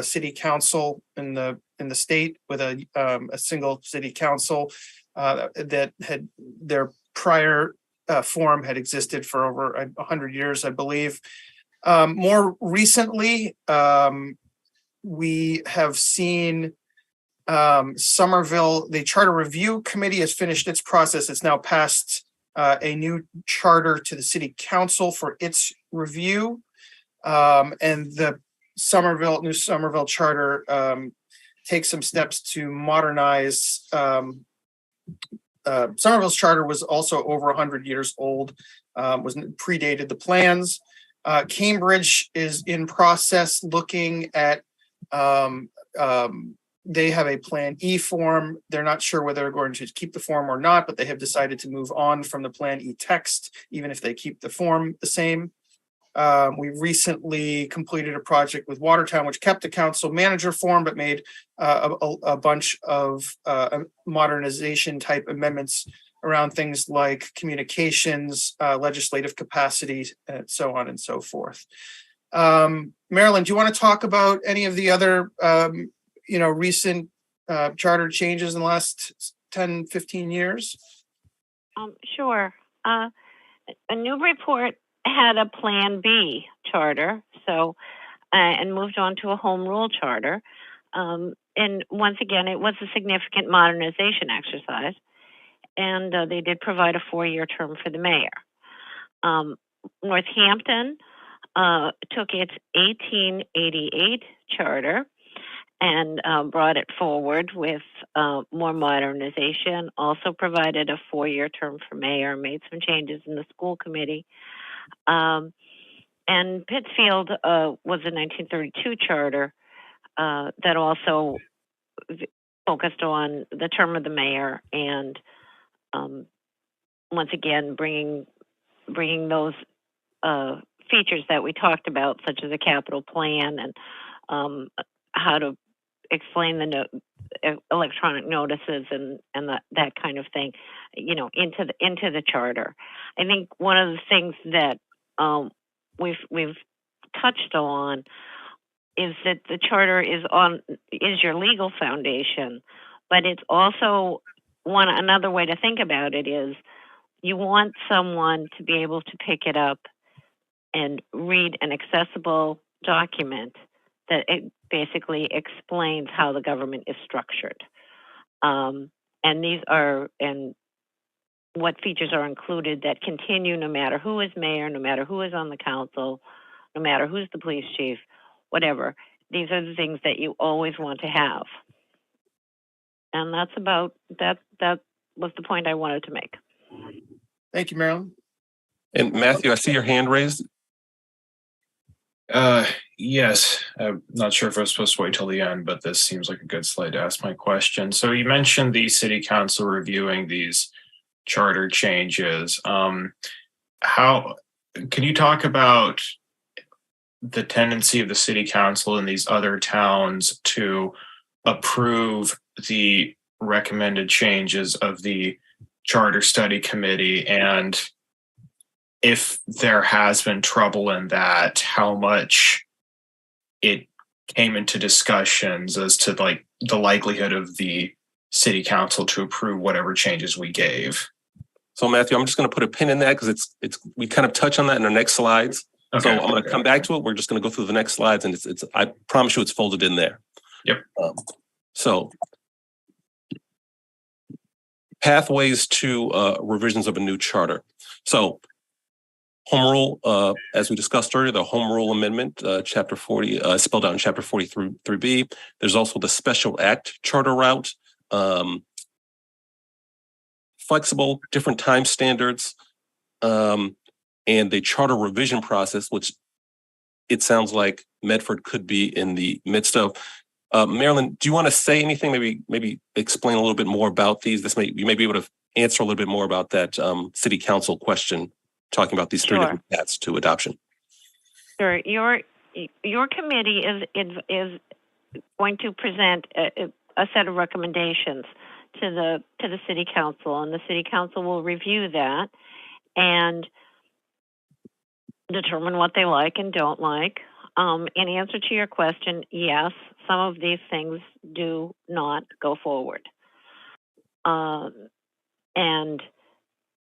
city council in the state with a single city council that had their prior form had existed for over 100 years, I believe. More recently, we have seen Somerville, the Charter Review Committee has finished its process. It's now passed a new charter to the city council for its review. And the new Somerville charter takes some steps to modernize. Somerville's charter was also over 100 years old, predated the plans. Cambridge is in process looking at they have a Plan E form. They're not sure whether they're going to keep the form or not, but they have decided to move on from the Plan E text, even if they keep the form the same. We recently completed a project with Watertown, which kept the council manager form, but made a bunch of modernization type amendments around things like communications, legislative capacity, and so on and so forth. Marilyn, do you want to talk about any of the other recent charter changes in the last 10, 15 years? Sure. A Newburyport had a Plan B charter, and moved on to a home rule charter. And once again, it was a significant modernization exercise, and they did provide a 4-year term for the mayor. Northampton took its 1888 charter and brought it forward with more modernization, also provided a 4-year term for mayor, made some changes in the school committee. And Pittsfield was a 1932 charter that also focused on the term of the mayor and once again bringing those features that we talked about, such as a capital plan and how to explain the electronic notices and that kind of thing, you know, into the charter. I think one of the things that we've touched on is that the charter is your legal foundation, but it's also another way to think about it is you want someone to be able to pick it up and read an accessible document that it basically explains how the government is structured. And what features are included that continue no matter who is mayor, no matter who is on the council, no matter who's the police chief, whatever. These are the things that you always want to have. And that's about, that was the point I wanted to make. Thank you, Marilyn. And Matthew, I see your hand raised. Yes, I'm not sure if I was supposed to wait till the end, but this seems like a good slide to ask my question. So you mentioned the city council reviewing these charter changes. How can you talk about the tendency of the city council in these other towns to approve the recommended changes of the charter study committee, and if there has been trouble in that, how much it came into discussions as to like the likelihood of the city council to approve whatever changes we gave? So Matthew, I'm just going to put a pin in that because it's we kind of touch on that in our next slides. Okay, so I'm going to come back to it. We're just going to go through the next slides, and it's I promise you it's folded in there. Yep. So pathways to revisions of a new charter. So home rule, as we discussed earlier, the home rule amendment, chapter 40, spelled out in chapter 43B. There's also the special act charter route, flexible, different time standards, and the charter revision process, which it sounds like Medford could be in the midst of. Marilyn, do you want to say anything? Maybe explain a little bit more about these. You may be able to answer a little bit more about that city council question, talking about these three different paths to adoption. Sure. Your committee is going to present a set of recommendations to the city council, and the city council will review that and determine what they like and don't like. In answer to your question, yes, some of these things do not go forward. And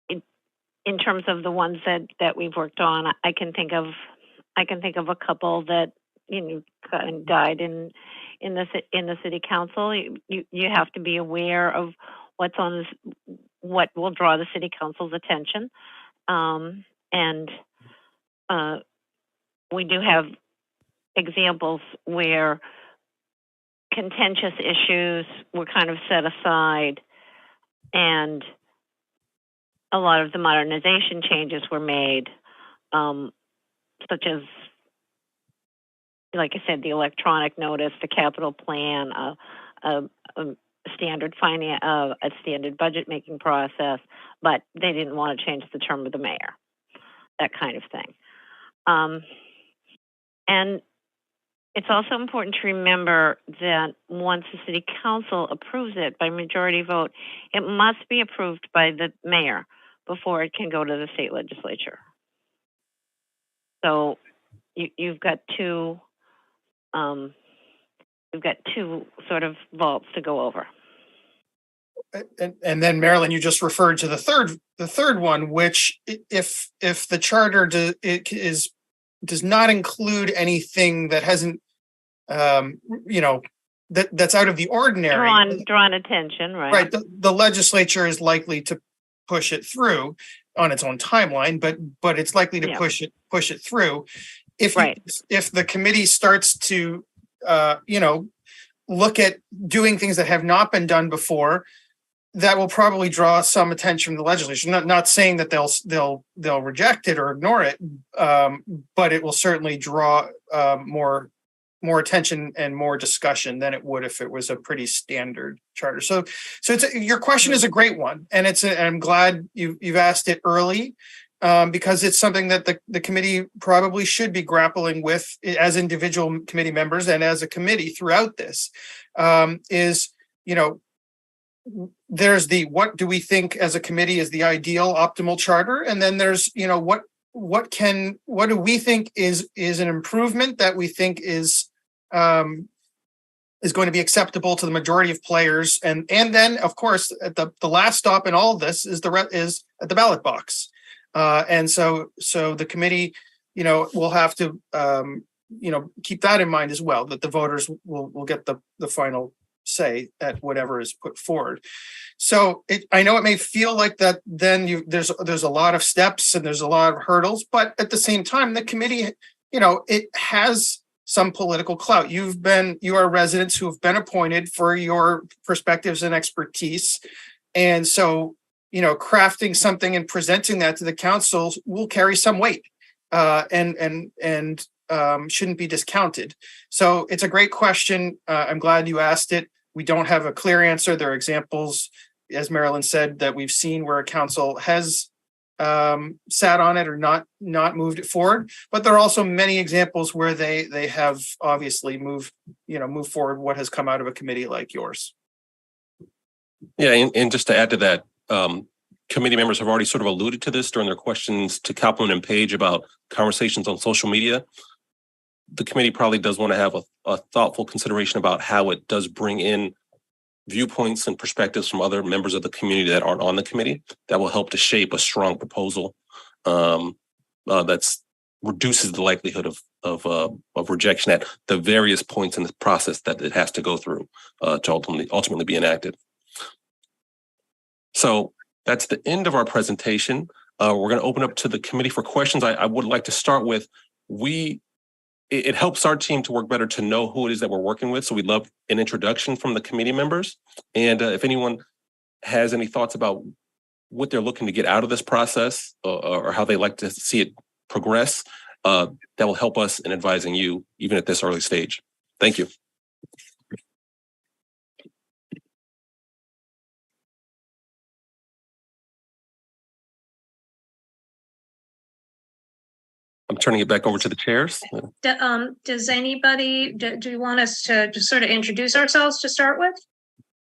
in terms of the ones that we've worked on, I can think of a couple that died in the city council. You have to be aware of what's on this, what will draw the city council's attention, and we do have examples where contentious issues were kind of set aside and a lot of the modernization changes were made, such as, like I said, the electronic notice, the capital plan, a standard a standard budget making process, but they didn't want to change the term of the mayor, that kind of thing. And it's also important to remember that once the city council approves it by majority vote, it must be approved by the mayor before it can go to the state legislature. So you've got two sort of vaults to go over. And then Marilyn, you just referred to the third one, which if the charter does not include anything that hasn't that's out of the ordinary, drawn attention, right? Right. The legislature is likely to push it through on its own timeline, but it's likely to push it through. If the committee starts to look at doing things that have not been done before, that will probably draw some attention from the legislature. Not saying that they'll reject it or ignore it, but it will certainly draw more attention and more discussion than it would if it was a pretty standard charter. So your question is a great one, and I'm glad you've asked it early, because it's something that the committee probably should be grappling with as individual committee members and as a committee throughout this. There's what do we think as a committee is the ideal optimal charter, and then there's what do we think is an improvement that we think is going to be acceptable to the majority of players, and then of course at the last stop in all of this is at the ballot box, and so the committee will have to keep that in mind as well, that the voters will get the final say at whatever is put forward. So I know it may feel like that then there's a lot of steps and there's a lot of hurdles, but at the same time, the committee, it has some political clout. You are residents who have been appointed for your perspectives and expertise. And so, crafting something and presenting that to the council will carry some weight, and shouldn't be discounted. So it's a great question. I'm glad you asked it. We don't have a clear answer. There are examples, as Marilyn said, that we've seen where a council has sat on it or not moved it forward. But there are also many examples where they have obviously moved forward what has come out of a committee like yours. Yeah, and just to add to that, committee members have already sort of alluded to this during their questions to Kaplan and Page about conversations on social media. The committee probably does want to have a thoughtful consideration about how it does bring in viewpoints and perspectives from other members of the community that aren't on the committee that will help to shape a strong proposal that's reduces the likelihood of rejection at the various points in the process that it has to go through to ultimately be enacted. So that's the end of our presentation. We're going to open up to the committee for questions. I would like to start with, it helps our team to work better to know who it is that we're working with. So we'd love an introduction from the committee members. And if anyone has any thoughts about what they're looking to get out of this process or how they like to see it progress, that will help us in advising you even at this early stage. Thank you. I'm turning it back over to the chairs. Does anybody, do you want us to just sort of introduce ourselves to start with?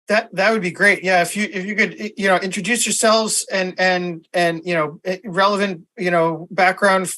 That would be great. Yeah, if you could, introduce yourselves and relevant, background,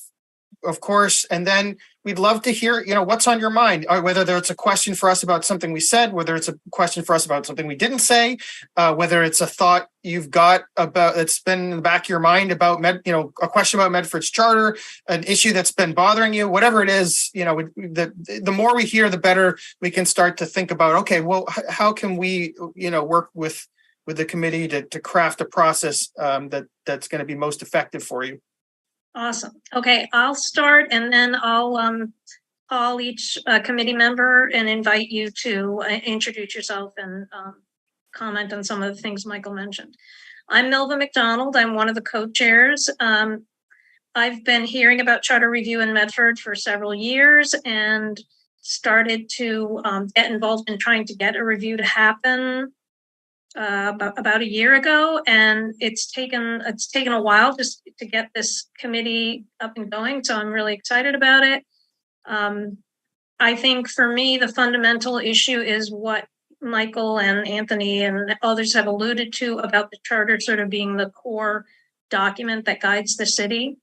of course, and then we'd love to hear, what's on your mind, or whether it's a question for us about something we said, whether it's a question for us about something we didn't say, whether it's a thought you've got about that's been in the back of your mind about a question about Medford's charter, an issue that's been bothering you, whatever it is, the more we hear, the better we can start to think about, okay, well, how can we, work with the committee to craft a process that's going to be most effective for you. Awesome. Okay, I'll start and then I'll call each committee member and invite you to introduce yourself and comment on some of the things Michael mentioned. I'm Milva McDonald. I'm one of the co-chairs. I've been hearing about charter review in Medford for several years and started to get involved in trying to get a review to happen about a year ago, and it's taken a while just to get this committee up and going. So I'm really excited about it. I think for me, the fundamental issue is what Michael and Anthony and others have alluded to about the charter sort of being the core document that guides the city.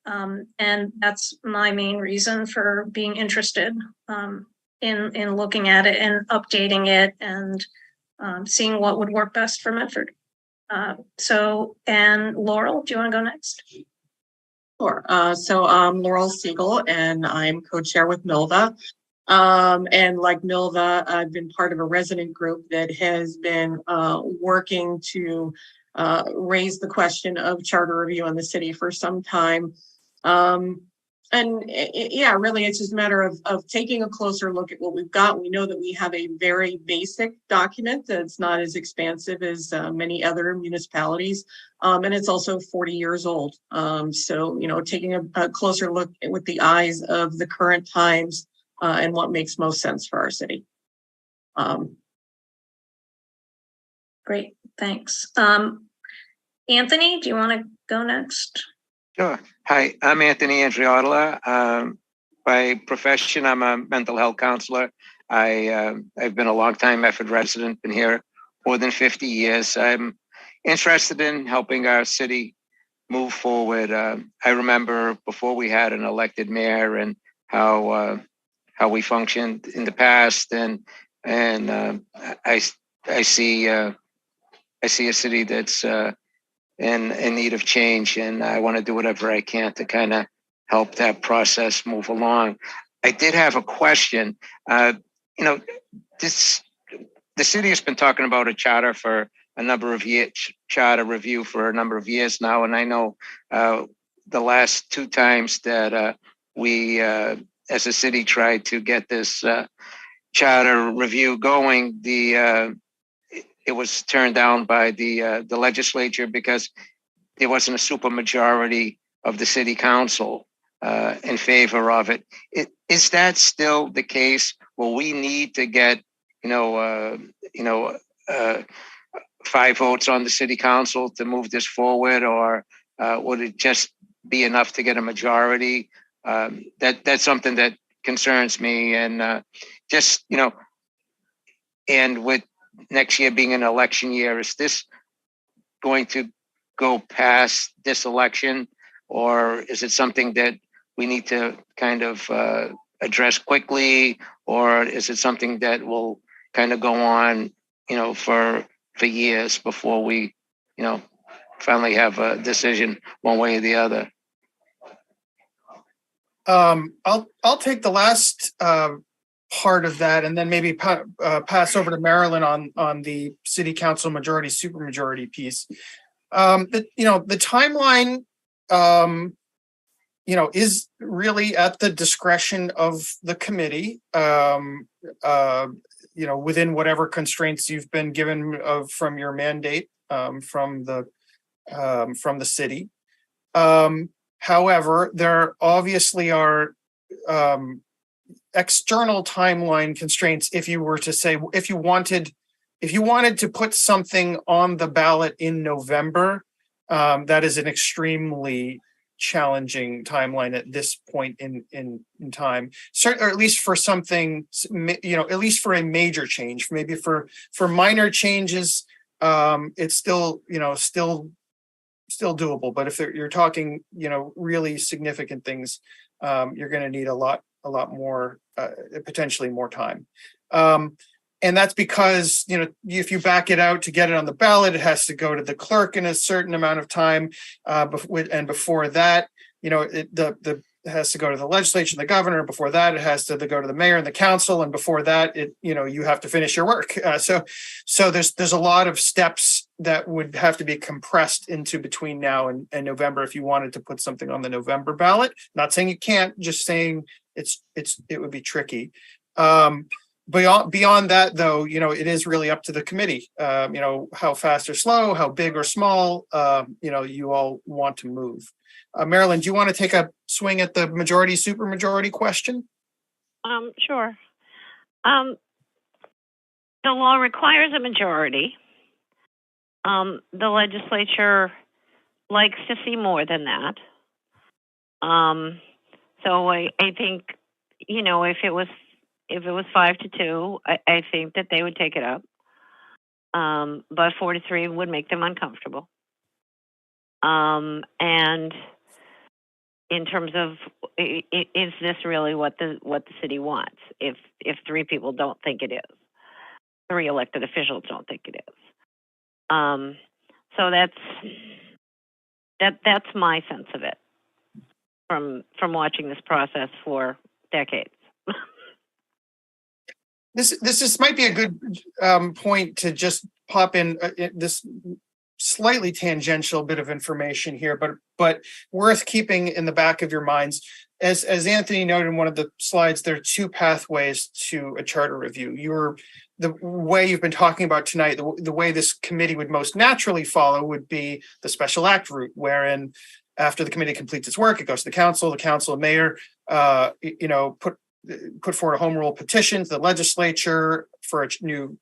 And that's my main reason for being interested in looking at it and updating it and seeing what would work best for Medford. And Laurel, do you want to go next? Sure. So I'm Laurel Siegel, and I'm co-chair with Milva. And like Milva, I've been part of a resident group that has been working to raise the question of charter review in the city for some time. Yeah, really, it's just a matter of taking a closer look at what we've got. We know that we have a very basic document that's not as expansive as many other municipalities. And it's also 40 years old. So, taking a closer look with the eyes of the current times and what makes most sense for our city. Great, thanks. Anthony, do you want to go next? Sure. Hi, I'm Anthony Andriotola. By profession, I'm a mental health counselor. I've been a long-time Medford resident, been here more than 50 years. I'm interested in helping our city move forward. I remember before we had an elected mayor and how we functioned in the past, and I see a city that's in need of change, and I want to do whatever I can to kind of help that process move along. I did have a question. The city has been talking about a charter for a number of years, charter review for a number of years now, and I know the last two times that we, as a city, tried to get this charter review going, it was turned down by the legislature because there wasn't a super majority of the city council in favor of it. Is that still the case? Will we need to get 5 votes on the city council to move this forward, or would it just be enough to get a majority? That's something that concerns me, and and with next year being an election year, is this going to go past this election, or is it something that we need to kind of address quickly, or is it something that will kind of go on, for years before we, finally have a decision one way or the other? I'll take the last part of that, and then maybe pass over to Marilyn on the city council majority supermajority piece. The timeline is really at the discretion of the committee, within whatever constraints you've been given from your mandate from the city. However, there obviously are external timeline constraints. If you were to say, if you wanted to put something on the ballot in November, that is an extremely challenging timeline at this point in time. Or at least for something, at least for a major change. Maybe for minor changes, it's still doable. But if you're talking, really significant things, you're going to need a lot more, potentially more time. And that's because, if you back it out to get it on the ballot, it has to go to the clerk in a certain amount of time. And before that, it has to go to the legislature and the governor. Before that, it has to go to the mayor and the council. And before that, you have to finish your work. So there's a lot of steps that would have to be compressed into between now and November if you wanted to put something on the November ballot. Not saying you can't, just saying it would be tricky. Beyond that, though, it is really up to the committee. How fast or slow, how big or small, you all want to move. Marilyn, do you want to take a swing at the majority supermajority question? Sure. The law requires a majority. The legislature likes to see more than that. So I think, if it was 5-2, I think that they would take it up. But 4-3 would make them uncomfortable. And in terms of, is this really what the city wants? If 3 people don't think it is, 3 elected officials don't think it is. So that's my sense of it from watching this process for decades. This might be a good point to just pop in this slightly tangential bit of information here, but worth keeping in the back of your minds. as Anthony noted in one of the slides, there are two pathways to a charter review. The way you've been talking about tonight, the way this committee would most naturally follow would be the special act route, wherein after the committee completes its work, it goes to the council and mayor, put forward a home rule petition to the legislature for a new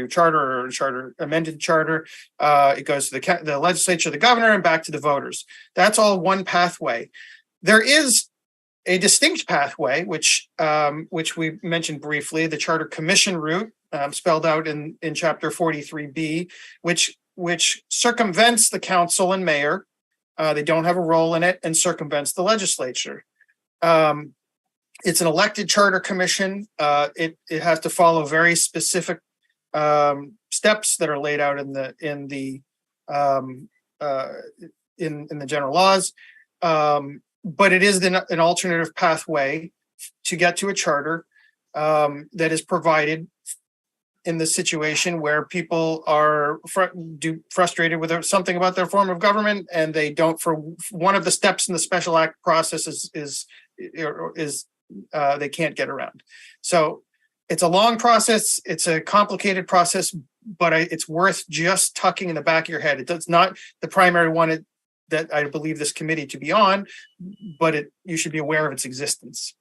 charter or amended charter. It goes to the legislature, the governor, and back to the voters. That's all one pathway. There is a distinct pathway, which we mentioned briefly, the Charter Commission route, spelled out in Chapter 43B, which circumvents the council and mayor. They don't have a role in it, and circumvents the legislature. It's an elected charter commission. It has to follow very specific steps that are laid out in the general laws. But it is an alternative pathway to get to a charter that is provided in the situation where people are frustrated with something about their form of government, and they don't. For one of the steps in the special act process is they can't get around. So it's a long process. It's a complicated process, but it's worth just tucking in the back of your head. It's not the primary one that I believe this committee to be on, but you should be aware of its existence.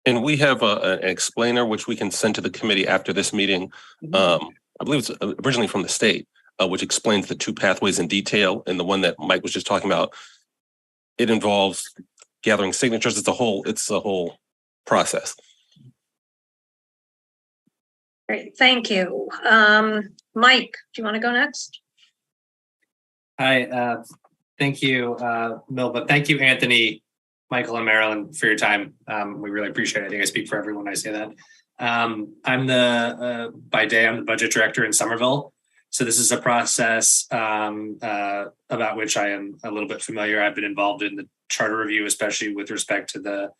And we have an explainer which we can send to the committee after this meeting. I believe it's originally from the state, which explains the two pathways in detail. And the one that Mike was just talking about, it involves gathering signatures. It's a whole process. Great, thank you. Mike, do you want to go next? Hi, thank you, Milva. Thank you, Anthony, Michael, and Marilyn, for your time. We really appreciate it. I think I speak for everyone when I say that. By day, I'm the budget director in Somerville. So this is a process about which I am a little bit familiar. I've been involved in the charter review, especially with respect to the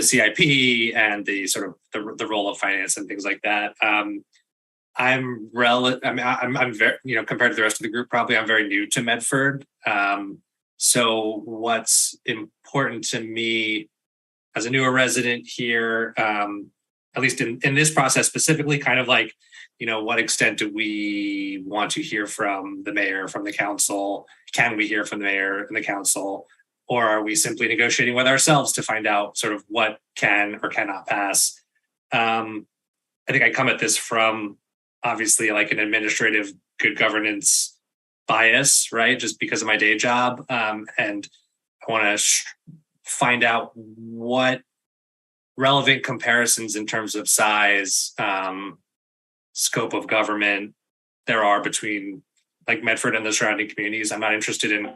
CIP and the sort of the role of finance and things like that. I'm very, compared to the rest of the group, probably I'm very new to Medford. So what's important to me as a newer resident here, at least in this process specifically, kind of like, what extent do we want to hear from the mayor, from the council? Can we hear from the mayor and the council? Or are we simply negotiating with ourselves to find out sort of what can or cannot pass? I think I come at this from obviously like an administrative good governance bias, right? Just because of my day job. And I want to find out what relevant comparisons in terms of size, scope of government there are between like Medford and the surrounding communities. I'm not interested in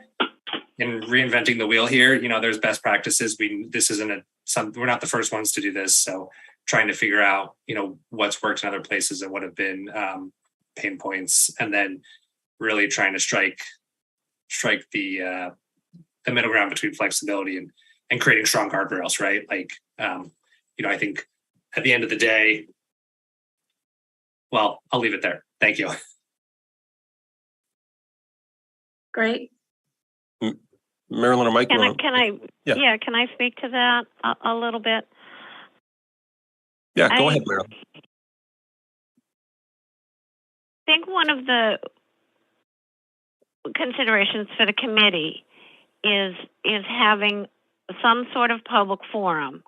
reinventing the wheel here. There's best practices. We're not the first ones to do this. So trying to figure out, what's worked in other places and what have been pain points, and then really trying to strike the middle ground between flexibility and creating strong guardrails, right? Like, I think at the end of the day, well, I'll leave it there. Thank you. Great. Marilyn or Mike? Can I speak to that a little bit? Yeah, go ahead, Marilyn. I think one of the considerations for the committee is having some sort of public forum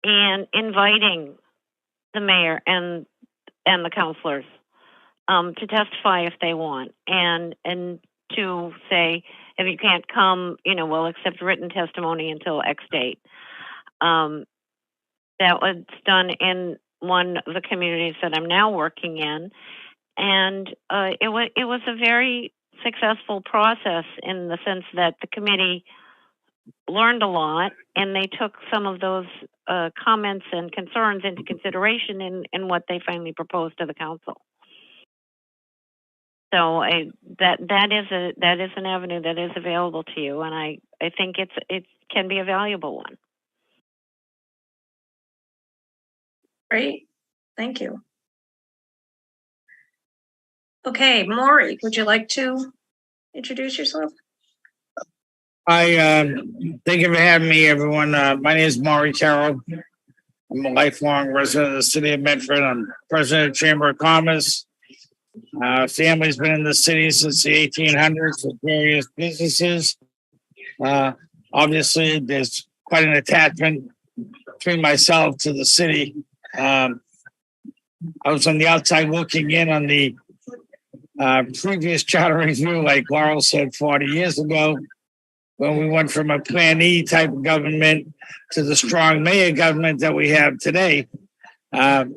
and inviting the mayor and the councilors to testify if they want, and to say, if you can't come, we'll accept written testimony until X date. That was done in one of the communities that I'm now working in, and it was a very successful process in the sense that the committee learned a lot, and they took some of those comments and concerns into consideration in what they finally proposed to the council. So that is an avenue that is available to you, and I think it can be a valuable one. Great, thank you. Okay, Maury, would you like to introduce yourself? Thank you for having me, everyone. My name is Maury Carroll. I'm a lifelong resident of the city of Medford. I'm president of the Chamber of Commerce. Family's been in the city since the 1800s with various businesses. Obviously, there's quite an attachment between myself to the city. I was on the outside looking in on the previous charter review, like Laurel said, 40 years ago, when we went from a Plan E type of government to the strong mayor government that we have today. I've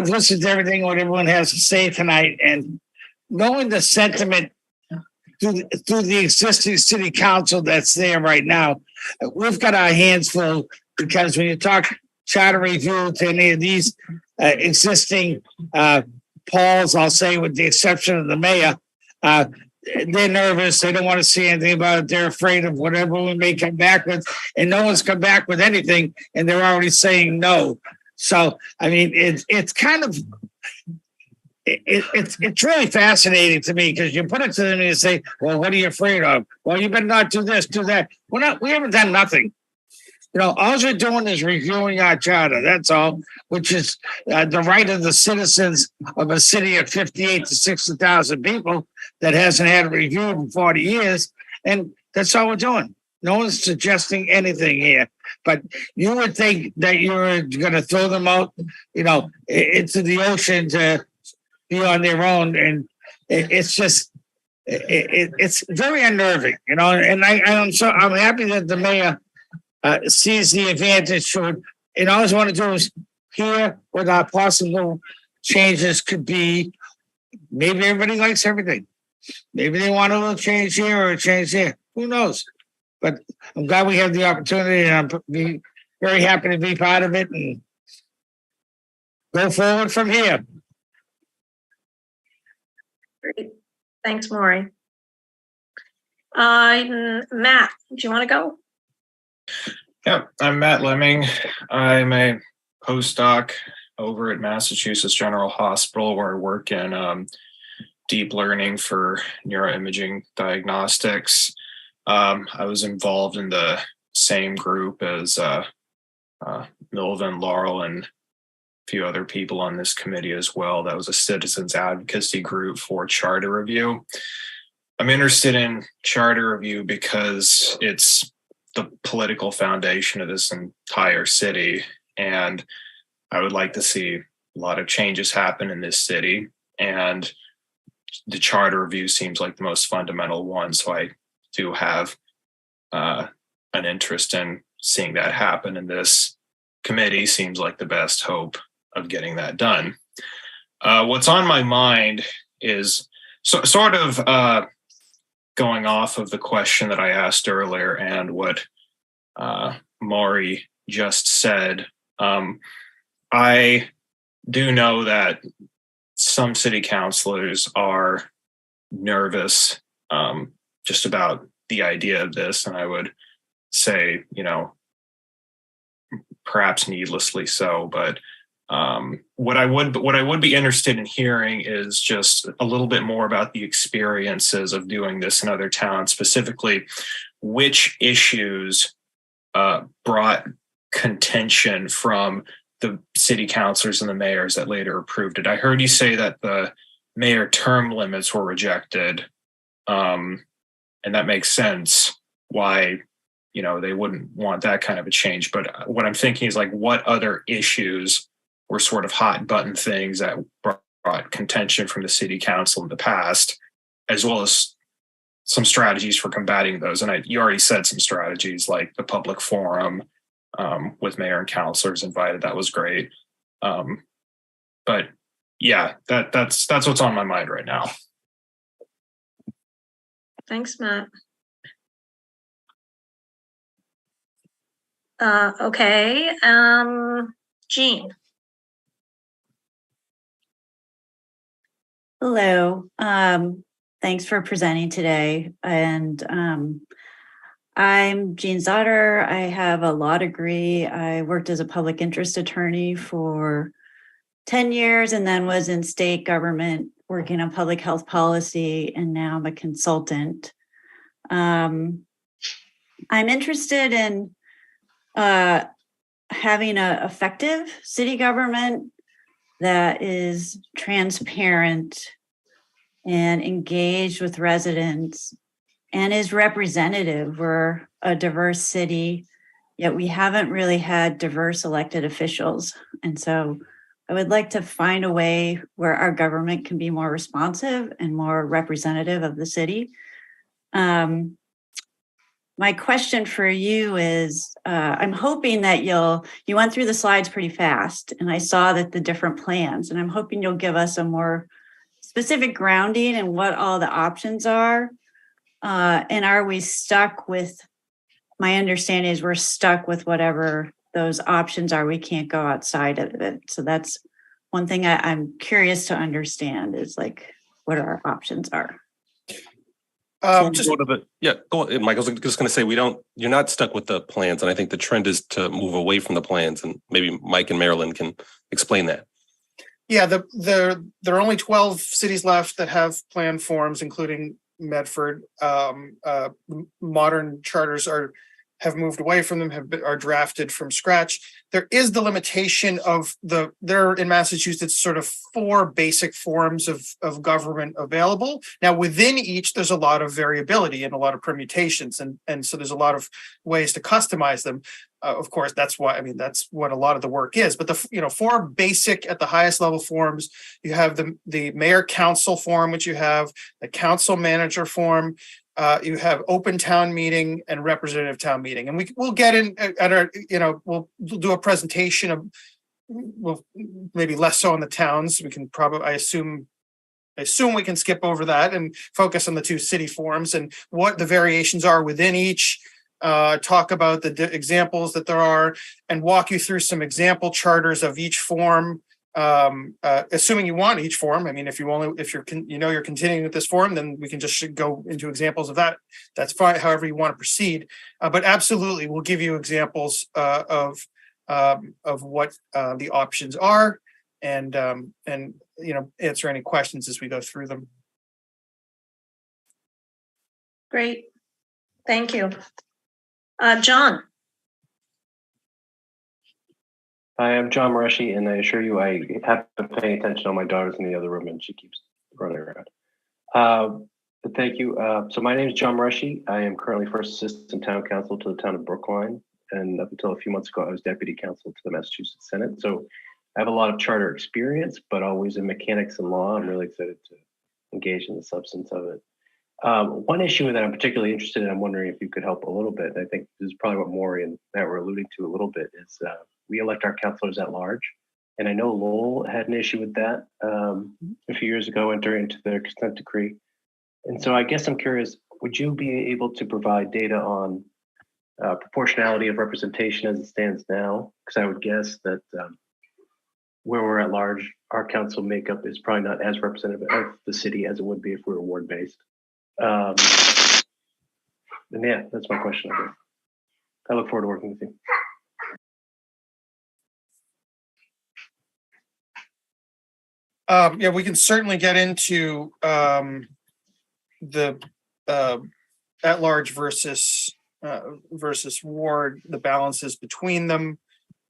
listened to everything what everyone has to say tonight, and knowing the sentiment through the existing city council that's there right now, we've got our hands full, because when you talk charter review to any of these existing polls, I'll say with the exception of the mayor, they're nervous. They don't want to see anything about it. They're afraid of whatever we may come back with, and no one's come back with anything, and they're already saying no. So, I mean, it's kind of, it's really fascinating to me, because you put it to them and you say, well, what are you afraid of? Well, you better not do this, do that. We haven't done nothing. All you're doing is reviewing our charter. That's all, which is the right of the citizens of a city of 58 to 60,000 people that hasn't had a review in 40 years. And that's all we're doing. No one's suggesting anything here. But you would think that you're going to throw them out, into the ocean to be on their own. And it's just, it's very unnerving, and I'm happy that the mayor sees the advantage to it. And all I want to do is hear what our possible changes could be. Maybe everybody likes everything. Maybe they want a little change here or a change there. Who knows? But I'm glad we have the opportunity, and I'm very happy to be part of it and go forward from here. Great. Thanks, Maury. Matt, do you want to go? Yeah, I'm Matt Lemming. I'm a postdoc over at Massachusetts General Hospital, where I work in deep learning for neuroimaging diagnostics. I was involved in the same group as Milvin, Laurel, and a few other people on this committee as well. That was a citizens advocacy group for charter review. I'm interested in charter review because it's the political foundation of this entire city, and I would like to see a lot of changes happen in this city, and the charter review seems like the most fundamental one. So I do have an interest in seeing that happen, and this committee seems like the best hope of getting that done. What's on my mind is sort of going off of the question that I asked earlier and what Maury just said. I do know that some city councilors are nervous just about the idea of this, and I would say, perhaps needlessly so. But what I would be interested in hearing is just a little bit more about the experiences of doing this in other towns, specifically which issues brought contention from the city councilors and the mayors that later approved it. I heard you say that the mayor term limits were rejected, and that makes sense why they wouldn't want that kind of a change. But what I'm thinking is, like, what other issues were sort of hot button things that brought contention from the city council in the past, as well as some strategies for combating those. And you already said some strategies, like the public forum with mayor and councilors invited. That was great. But yeah, that's what's on my mind right now. Thanks, Matt. Okay, Jean. Hello. Thanks for presenting today. And I'm Jean Zotter. I have a law degree. I worked as a public interest attorney for 10 years and then was in state government working on public health policy, and now I'm a consultant. I'm interested in having an effective city government that is transparent and engaged with residents and is representative. We're a diverse city, yet we haven't really had diverse elected officials. And so I would like to find a way where our government can be more responsive and more representative of the city. My question for you is, I'm hoping that you went through the slides pretty fast, and I saw that the different plans, and I'm hoping you'll give us a more specific grounding in what all the options are. And are we stuck with, my understanding is we're stuck with whatever those options are. We can't go outside of it. So that's one thing I'm curious to understand is like what our options are. Just go to the, yeah, go on. Mike, I was just going to say, you're not stuck with the plans. And I think the trend is to move away from the plans, and maybe Mike and Marilyn can explain that. Yeah, there are only 12 cities left that have plan forms, including Medford. Modern charters have moved away from them, are drafted from scratch. There is the limitation of there are in Massachusetts sort of 4 basic forms of government available. Now within each, there's a lot of variability and a lot of permutations. And so there's a lot of ways to customize them. Of course, that's what a lot of the work is. But the 4 basic at the highest level forms, you have the mayor council form, which you have the council manager form. You have open town meeting and representative town meeting, and we'll get in at our, we'll do a presentation of, well, maybe less so on the towns. We can probably, I assume we can skip over that and focus on the 2 city forms and what the variations are within each. Talk about the examples that there are, and walk you through some example charters of each form. Assuming you want each form. I mean, if you're continuing with this form, then we can just go into examples of that. That's fine, however you want to proceed. But absolutely, we'll give you examples of what the options are, and answer any questions as we go through them. Great, thank you. John. Hi, I'm John Mareshi, and I assure you I have been paying attention on my daughter's in the other room, and she keeps running around. But thank you. So my name is John Mareshi. I am currently first assistant town council to the town of Brookline, and up until a few months ago, I was deputy counsel to the Massachusetts Senate. So I have a lot of charter experience, but always in mechanics and law. I'm really excited to engage in the substance of it. One issue that I'm particularly interested in, I'm wondering if you could help a little bit, and I think this is probably what Maury and Matt were alluding to a little bit, is we elect our councilors at large. And I know Lowell had an issue with that a few years ago, entering into their consent decree. And so I guess I'm curious, would you be able to provide data on proportionality of representation as it stands now? Because I would guess that where we're at large, our council makeup is probably not as representative of the city as it would be if we were ward-based. And yeah, that's my question. I look forward to working with you. Yeah, we can certainly get into the at-large versus ward, the balances between them.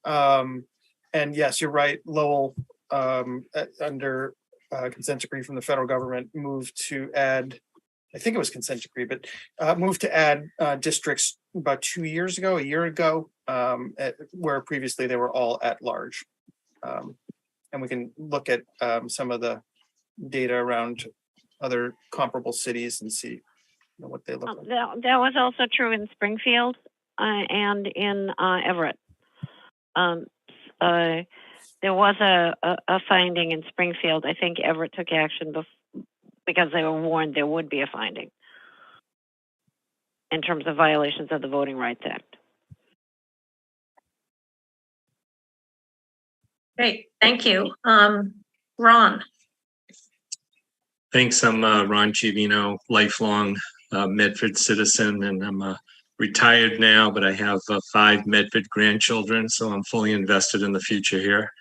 And yes, you're right. Lowell, under consent decree from the federal government, moved to add, I think it was consent decree, but moved to add districts about a year ago, where previously they were all at large. And we can look at some of the data around other comparable cities and see what they look like. That was also true in Springfield and in Everett. There was a finding in Springfield. I think Everett took action because they were warned there would be a finding in terms of violations of the Voting Rights Act. Great, thank you. Ron. Thanks. I'm Ron Chivino, lifelong Medford citizen, and I'm retired now, but I have 5 Medford grandchildren, so I'm fully invested in the future here.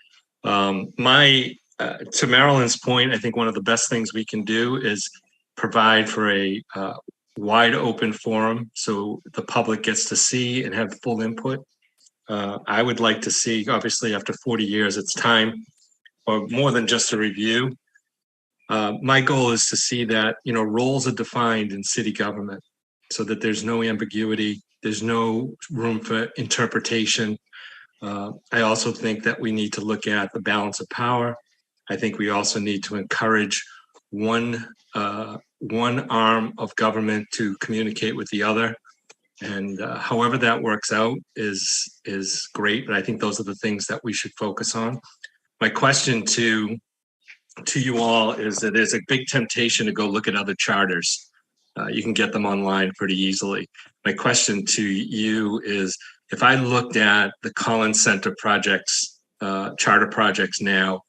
To Marilyn's point, I think one of the best things we can do is provide for a wide open forum so the public gets to see and have full input. I would like to see, obviously, after 40 years, it's time for more than just a review. My goal is to see that, roles are defined in city government so that there's no ambiguity, there's no room for interpretation. I also think that we need to look at the balance of power. I think we also need to encourage one arm of government to communicate with the other. And however that works out is great, but I think those are the things that we should focus on. My question to you all is that there's a big temptation to go look at other charters. You can get them online pretty easily. My question to you is, if I looked at the Collins Center projects, charter projects now,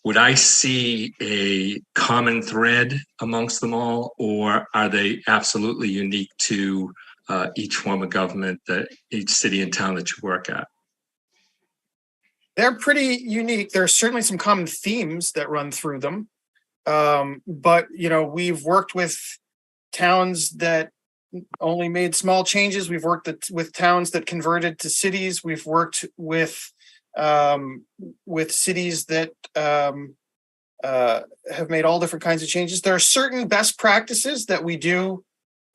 would I see a common thread amongst them all, or are they absolutely unique to each form of government, each city and town that you work at? They're pretty unique. There are certainly some common themes that run through them. But, we've worked with towns that only made small changes. We've worked with towns that converted to cities. We've worked with cities that have made all different kinds of changes. There are certain best practices that we do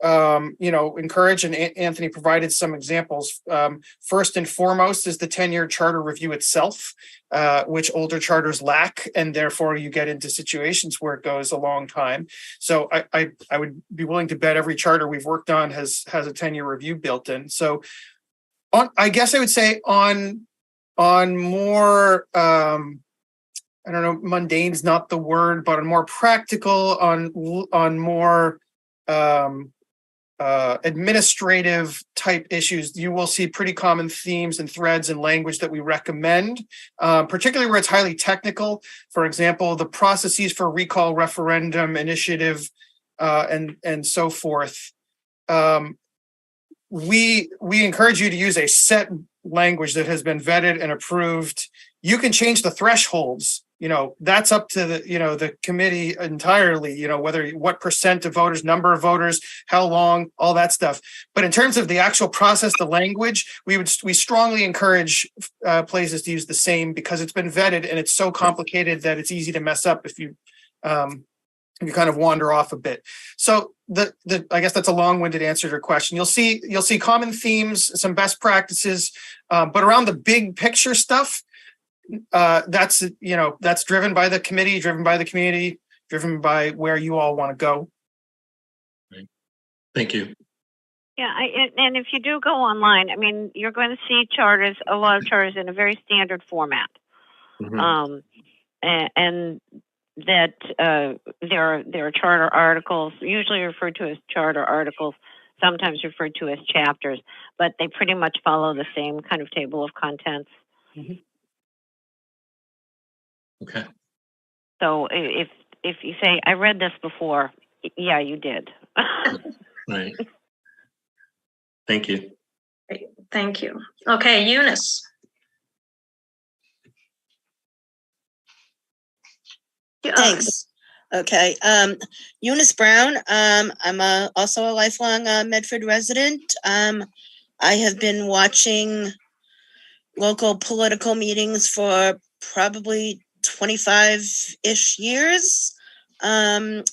encourage, and Anthony provided some examples. First and foremost is the 10-year charter review itself, which older charters lack, and therefore you get into situations where it goes a long time. So I would be willing to bet every charter we've worked on has a 10-year review built in. So I guess I would say on more I don't know, mundane's not the word, but on more practical, on more administrative type issues, you will see pretty common themes and threads and language that we recommend, particularly where it's highly technical. For example, the processes for recall, referendum, initiative, and so forth. We encourage you to use a set language that has been vetted and approved. You can change the thresholds. That's up to the committee entirely, what percent of voters, number of voters, how long, all that stuff. But in terms of the actual process, the language, we strongly encourage places to use the same, because it's been vetted and it's so complicated that it's easy to mess up if you kind of wander off a bit. So I guess that's a long-winded answer to your question. You'll see common themes, some best practices, but around the big picture stuff, that's driven by the committee, driven by the community, driven by where you all want to go. Right. Thank you. Yeah, and if you do go online, I mean, you're going to see charters, a lot of charters in a very standard format, and that there are charter articles, usually referred to as charter articles, sometimes referred to as chapters, but they pretty much follow the same kind of table of contents. Okay. So if you say, I read this before, yeah, you did. Right. Thank you. Great. Thank you. Okay, Eunice. Thanks. Okay. Eunice Brown. I'm also a lifelong Medford resident. I have been watching local political meetings for probably 25-ish years. And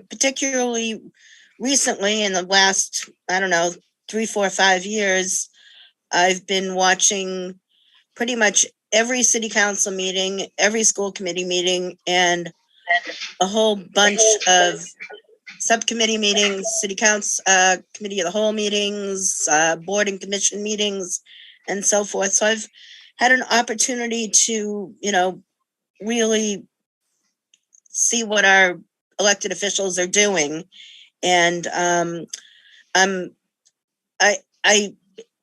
particularly recently, in the last, 3, 4, 5 years, I've been watching pretty much every city council meeting, every school committee meeting, and a whole bunch of subcommittee meetings, city council, committee of the whole meetings, board and commission meetings, and so forth. So I've had an opportunity to, really see what our elected officials are doing. And I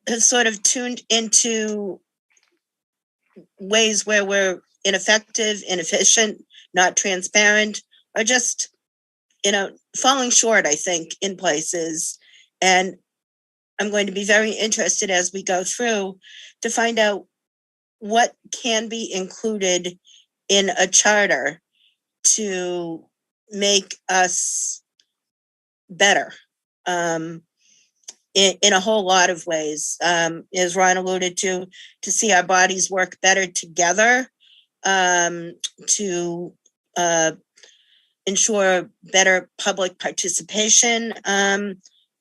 have sort of tuned into ways where we're ineffective, inefficient, not transparent, or just, falling short, I think, in places. And I'm going to be very interested as we go through to find out what can be included in a charter to make us better in a whole lot of ways, as Ron alluded to see our bodies work better together, to ensure better public participation on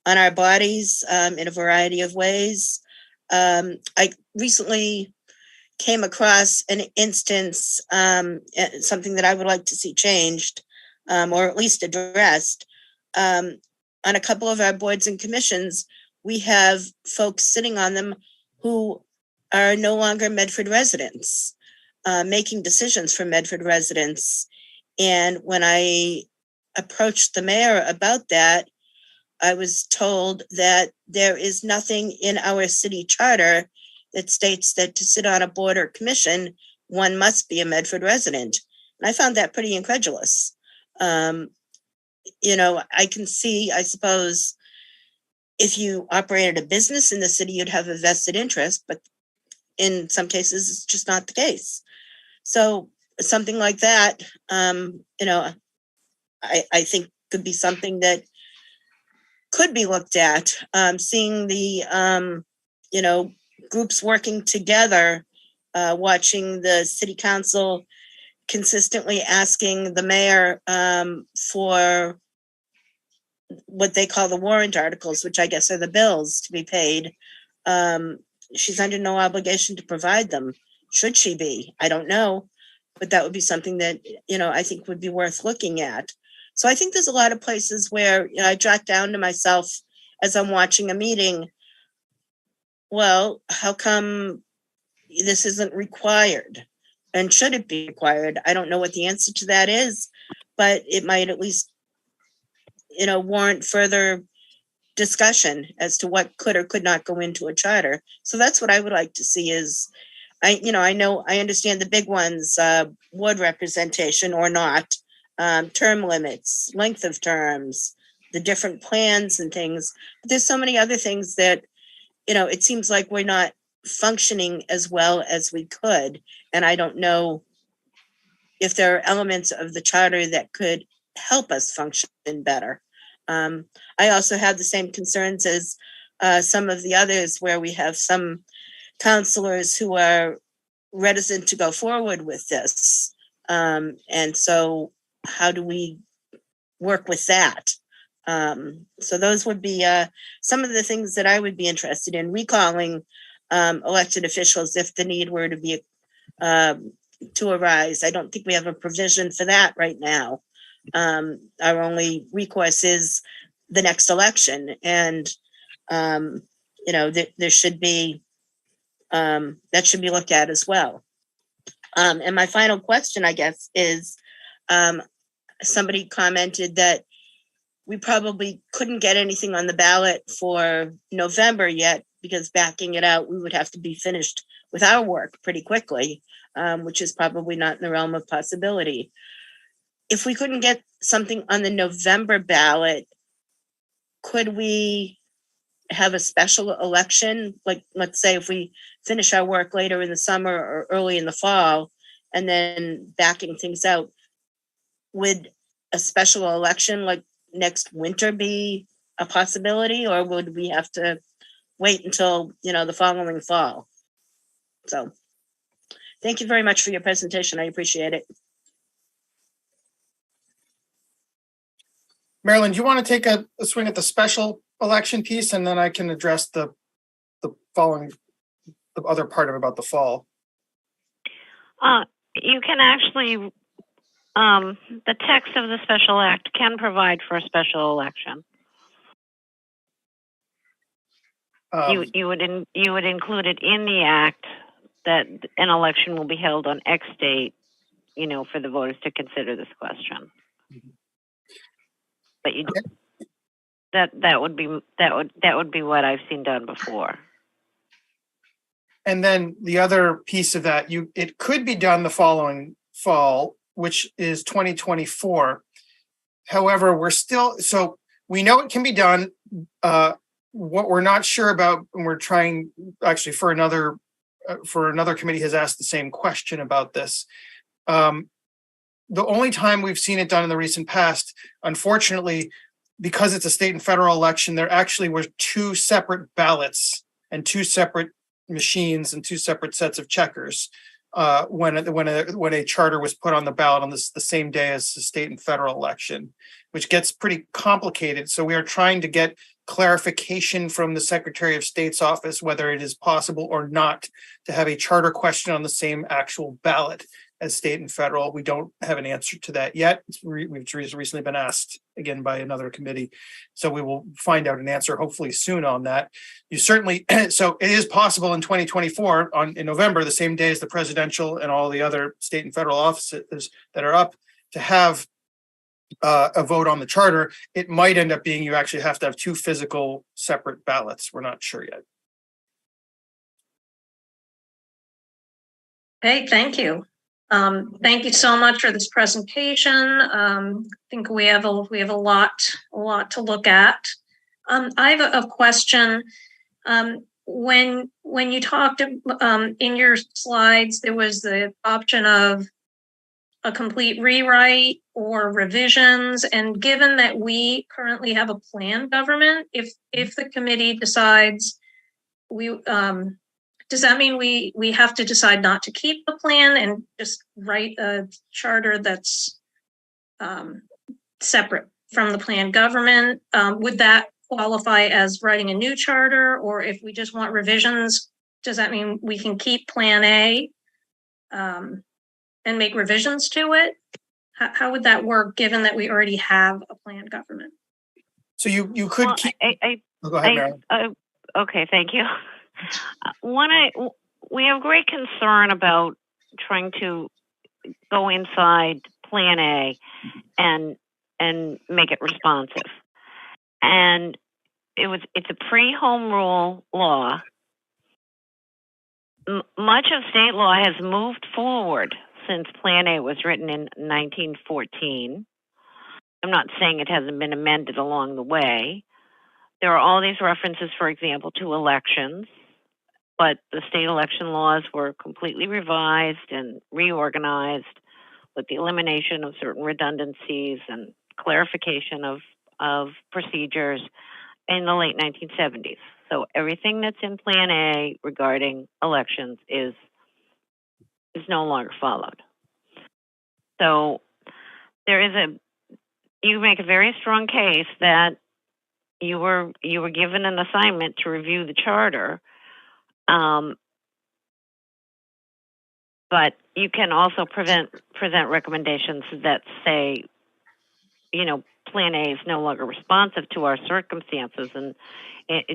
our bodies in a variety of ways. I recently came across an instance, something that I would like to see changed, or at least addressed. On a couple of our boards and commissions, we have folks sitting on them who are no longer Medford residents, making decisions for Medford residents. And when I approached the mayor about that, I was told that there is nothing in our city charter that states that to sit on a board or commission, one must be a Medford resident. And I found that pretty incredulous. You know, I can see, I suppose, if you operated a business in the city, you'd have a vested interest, but in some cases, it's just not the case. So something like that, you know, I think could be something that could be looked at. Seeing the, you know, groups working together, watching the city council consistently asking the mayor for what they call the warrant articles, which I guess are the bills to be paid. She's under no obligation to provide them. Should she be? I don't know. But that would be something that, you know, I think would be worth looking at. So I think there's a lot of places where, you know, I jot down to myself as I'm watching a meeting, well, how come this isn't required? And should it be required? I don't know what the answer to that is, but it might at least, you know, warrant further discussion as to what could or could not go into a charter. So that's what I would like to see is, I understand the big ones, ward representation or not, term limits, length of terms, the different plans and things. But there's so many other things that, you know, it seems like we're not functioning as well as we could. And I don't know if there are elements of the charter that could help us function better. I also have the same concerns as some of the others where we have some counselors who are reticent to go forward with this. And so how do we work with that? So those would be some of the things that I would be interested in, recalling elected officials if the need were to be to arise. I don't think we have a provision for that right now. Our only recourse is the next election, and you know, there should be that should be looked at as well. And my final question, I guess, is somebody commented that we probably couldn't get anything on the ballot for November yet, because backing it out, we would have to be finished with our work pretty quickly, which is probably not in the realm of possibility. If we couldn't get something on the November ballot, could we have a special election? Like, let's say if we finish our work later in the summer or early in the fall, and then backing things out, would a special election like next winter be a possibility, or would we have to wait until, you know, the following fall? So thank you very much for your presentation. I appreciate it. Marilyn, do you want to take a swing at the special election piece, and then I can address the following, the other part of about the fall? You can actually, the text of the special act can provide for a special election. You would include it in the act that an election will be held on X date, you know, for the voters to consider this question. But you that would be what I've seen done before. And then the other piece of that, it could be done the following fall, which is 2024. However, we're still, so we know it can be done. What we're not sure about, and we're trying actually for another committee has asked the same question about this. The only time we've seen it done in the recent past, unfortunately, because it's a state and federal election, there actually were two separate ballots and two separate machines and two separate sets of checkers when a charter was put on the ballot on the same day as the state and federal election, which gets pretty complicated. So we are trying to get clarification from the Secretary of State's office whether it is possible or not to have a charter question on the same actual ballot as state and federal. We don't have an answer to that yet. We've recently been asked again by another committee. So we will find out an answer hopefully soon on that. You certainly, so it is possible in 2024 in November, the same day as the presidential and all the other state and federal offices that are up, to have a vote on the charter. It might end up being you actually have to have two physical separate ballots. We're not sure yet. Okay, thank you. Thank you so much for this presentation. I think we have a lot to look at. I have a question. When you talked in your slides, there was the option of a complete rewrite or revisions. And given that we currently have a planned government, if the committee decides does that mean we have to decide not to keep the plan and just write a charter that's separate from the planned government? Would that qualify as writing a new charter? Or if we just want revisions, does that mean we can keep Plan A and make revisions to it? How would that work given that we already have a planned government? So you could keep. Go ahead, Mary. Okay, thank you. We have great concern about trying to go inside Plan A and make it responsive. And it's a pre-home rule law. Much of state law has moved forward since Plan A was written in 1914. I'm not saying it hasn't been amended along the way. There are all these references, for example, to elections, but the state election laws were completely revised and reorganized with the elimination of certain redundancies and clarification of procedures in the late 1970s. So everything that's in Plan A regarding elections is no longer followed. So you make a very strong case that you were given an assignment to review the charter, but you can also present recommendations that say, Plan A is no longer responsive to our circumstances, and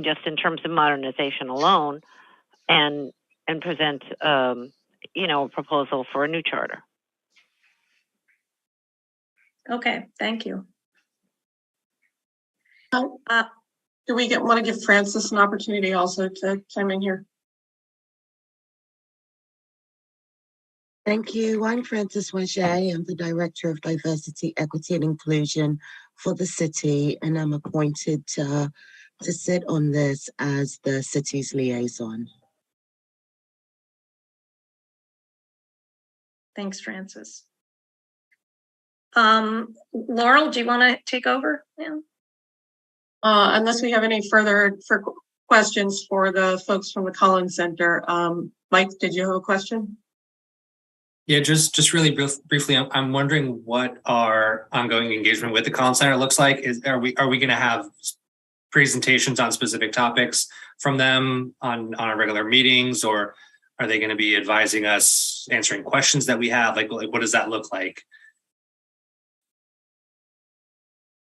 just in terms of modernization alone, and present a proposal for a new charter. Okay, thank you. Do we want to give Francis an opportunity also to chime in here? Thank you. I'm Frances Wajay. I'm the Director of Diversity, Equity and Inclusion for the city, and I'm appointed to sit on this as the city's liaison. Thanks, Francis. Laurel, do you want to take over now? Unless we have any further questions for the folks from the Collins Center. Mike, did you have a question? Yeah, just really briefly, I'm wondering what our ongoing engagement with the Collins Center looks like. Are we going to have presentations on specific topics from them on our regular meetings, or are they going to be advising us, answering questions that we have? Like what does that look like?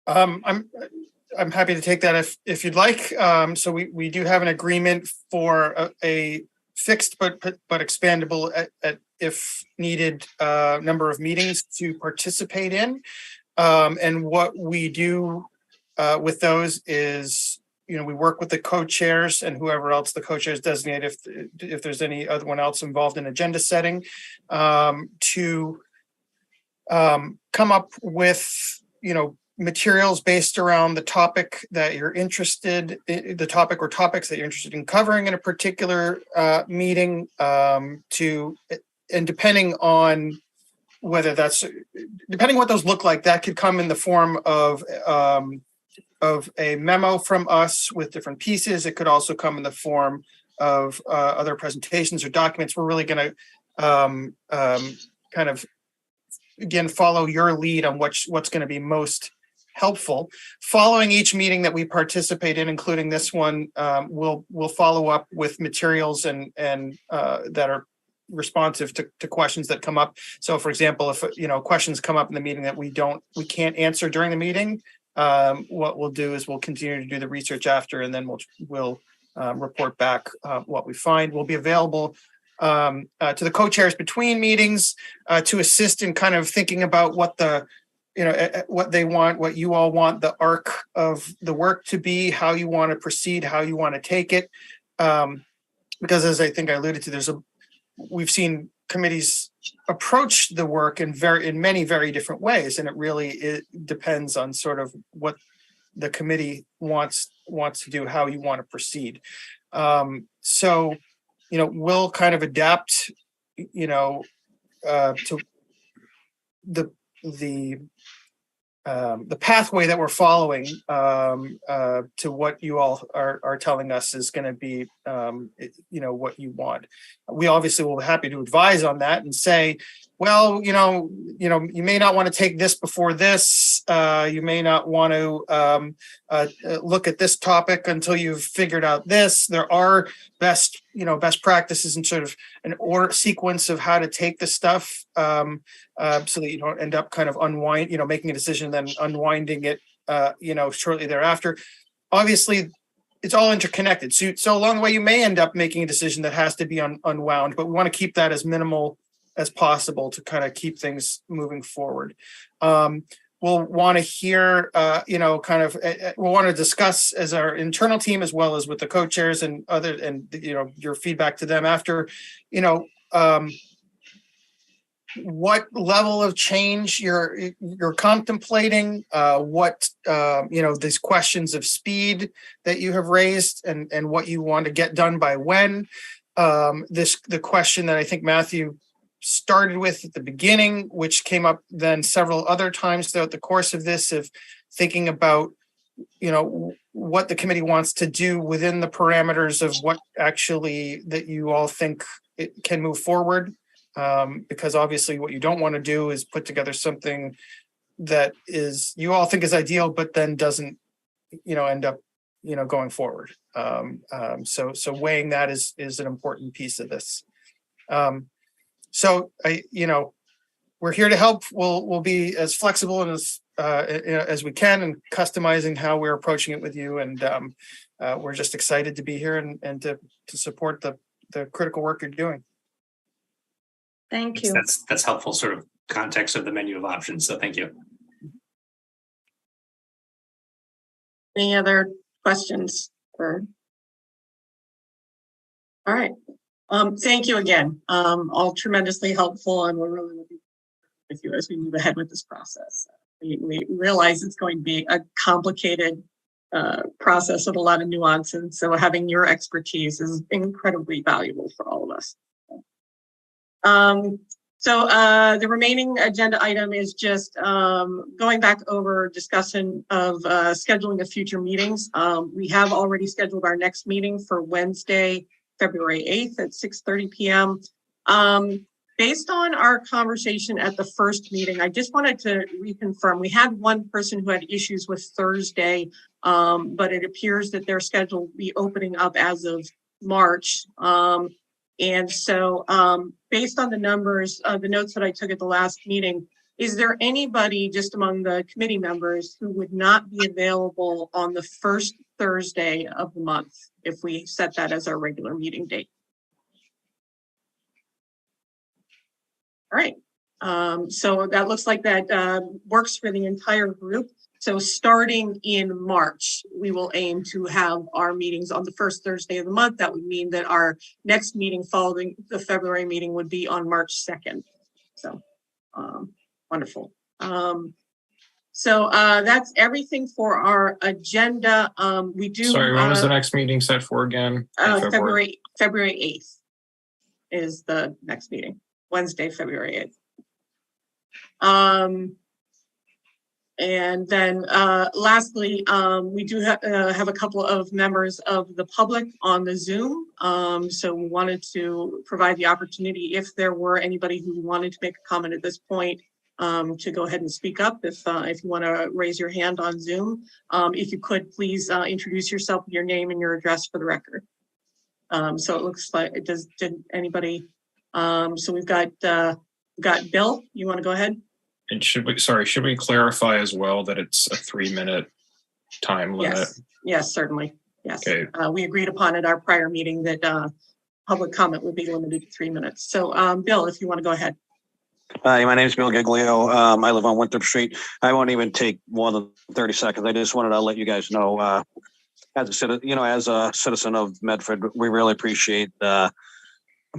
I'm happy to take that if you'd like. So we do have an agreement for a fixed but expandable at if needed number of meetings to participate in. And what we do with those is, we work with the co-chairs and whoever else the co-chairs designate, if there's any other one else involved in agenda setting, to come up with, materials based around the topic that you're interested in, the topic or topics that you're interested in covering in a particular meeting, and depending on whether depending what those look like, that could come in the form of a memo from us with different pieces. It could also come in the form of other presentations or documents. We're really going to kind of, again, follow your lead on what's going to be most helpful. Following each meeting that we participate in, including this one, we'll follow up with materials and that are responsive to questions that come up. So, for example, if questions come up in the meeting that we can't answer during the meeting, what we'll do is we'll continue to do the research after, and then we'll report back what we find. We'll be available to the co-chairs between meetings to assist in kind of thinking about what what they want, what you all want the arc of the work to be, how you want to proceed, how you want to take it. Because as I think I alluded to, we've seen committees approach the work in many very different ways, and it depends on sort of what the committee wants to do, how you want to proceed. So, we'll kind of adapt, to the pathway that we're following to what you all are telling us is going to be, what you want. We obviously will be happy to advise on that and say, well, you may not want to take this before this. You may not want to look at this topic until you've figured out this. There are best practices and sort of an order sequence of how to take the stuff so that you don't end up kind of making a decision and then unwinding it, shortly thereafter. Obviously, it's all interconnected. So along the way, you may end up making a decision that has to be unwound, but we want to keep that as minimal as possible to kind of keep things moving forward. We'll want to hear, we'll want to discuss as our internal team as well as with the co-chairs and your feedback to them after, what level of change you're contemplating, these questions of speed that you have raised and what you want to get done by when. The question that I think Matthew started with at the beginning, which came up then several other times throughout the course of this, of thinking about, what the committee wants to do within the parameters of what actually that you all think it can move forward. Because obviously what you don't want to do is put together something that you all think is ideal, but then doesn't, end up, going forward. So weighing that is an important piece of this. So we're here to help. We'll be as flexible and as we can in customizing how we're approaching it with you. And we're just excited to be here and to support the critical work you're doing. Thank you. That's helpful sort of context of the menu of options. So thank you. Any other questions? All right. Thank you again. All tremendously helpful, and we're really looking forward with you as we move ahead with this process. We realize it's going to be a complicated process with a lot of nuances, so having your expertise is incredibly valuable for all of us. So the remaining agenda item is just going back over discussion of scheduling of future meetings. We have already scheduled our next meeting for Wednesday, February 8th at 6:30 p.m. Based on our conversation at the first meeting, I just wanted to reconfirm. We had one person who had issues with Thursday, but it appears that their schedule will be opening up as of March. And so based on the numbers, the notes that I took at the last meeting, is there anybody just among the committee members who would not be available on the first Thursday of the month if we set that as our regular meeting date? All right. So that looks like that works for the entire group. So starting in March, we will aim to have our meetings on the first Thursday of the month. That would mean that our next meeting following the February meeting would be on March 2nd. So wonderful. So that's everything for our agenda. We do. Sorry, when was the next meeting set for again? February 8th is the next meeting. Wednesday, February 8th. And then lastly, we do have a couple of members of the public on the Zoom. So we wanted to provide the opportunity if there were anybody who wanted to make a comment at this point to go ahead and speak up if you want to raise your hand on Zoom. If you could, please introduce yourself, your name and your address for the record. So it looks like it does. Did anybody? So we've got Bill. You want to go ahead? And should we clarify as well that it's a 3-minute time limit? Yes, certainly. Yes. Okay. We agreed upon at our prior meeting that public comment would be limited to 3 minutes. So Bill, if you want to go ahead. Hi, my name is Bill Giglio. I live on Winthrop Street. I won't even take more than 30 seconds. I just wanted to let you guys know, as a citizen of Medford, we really appreciate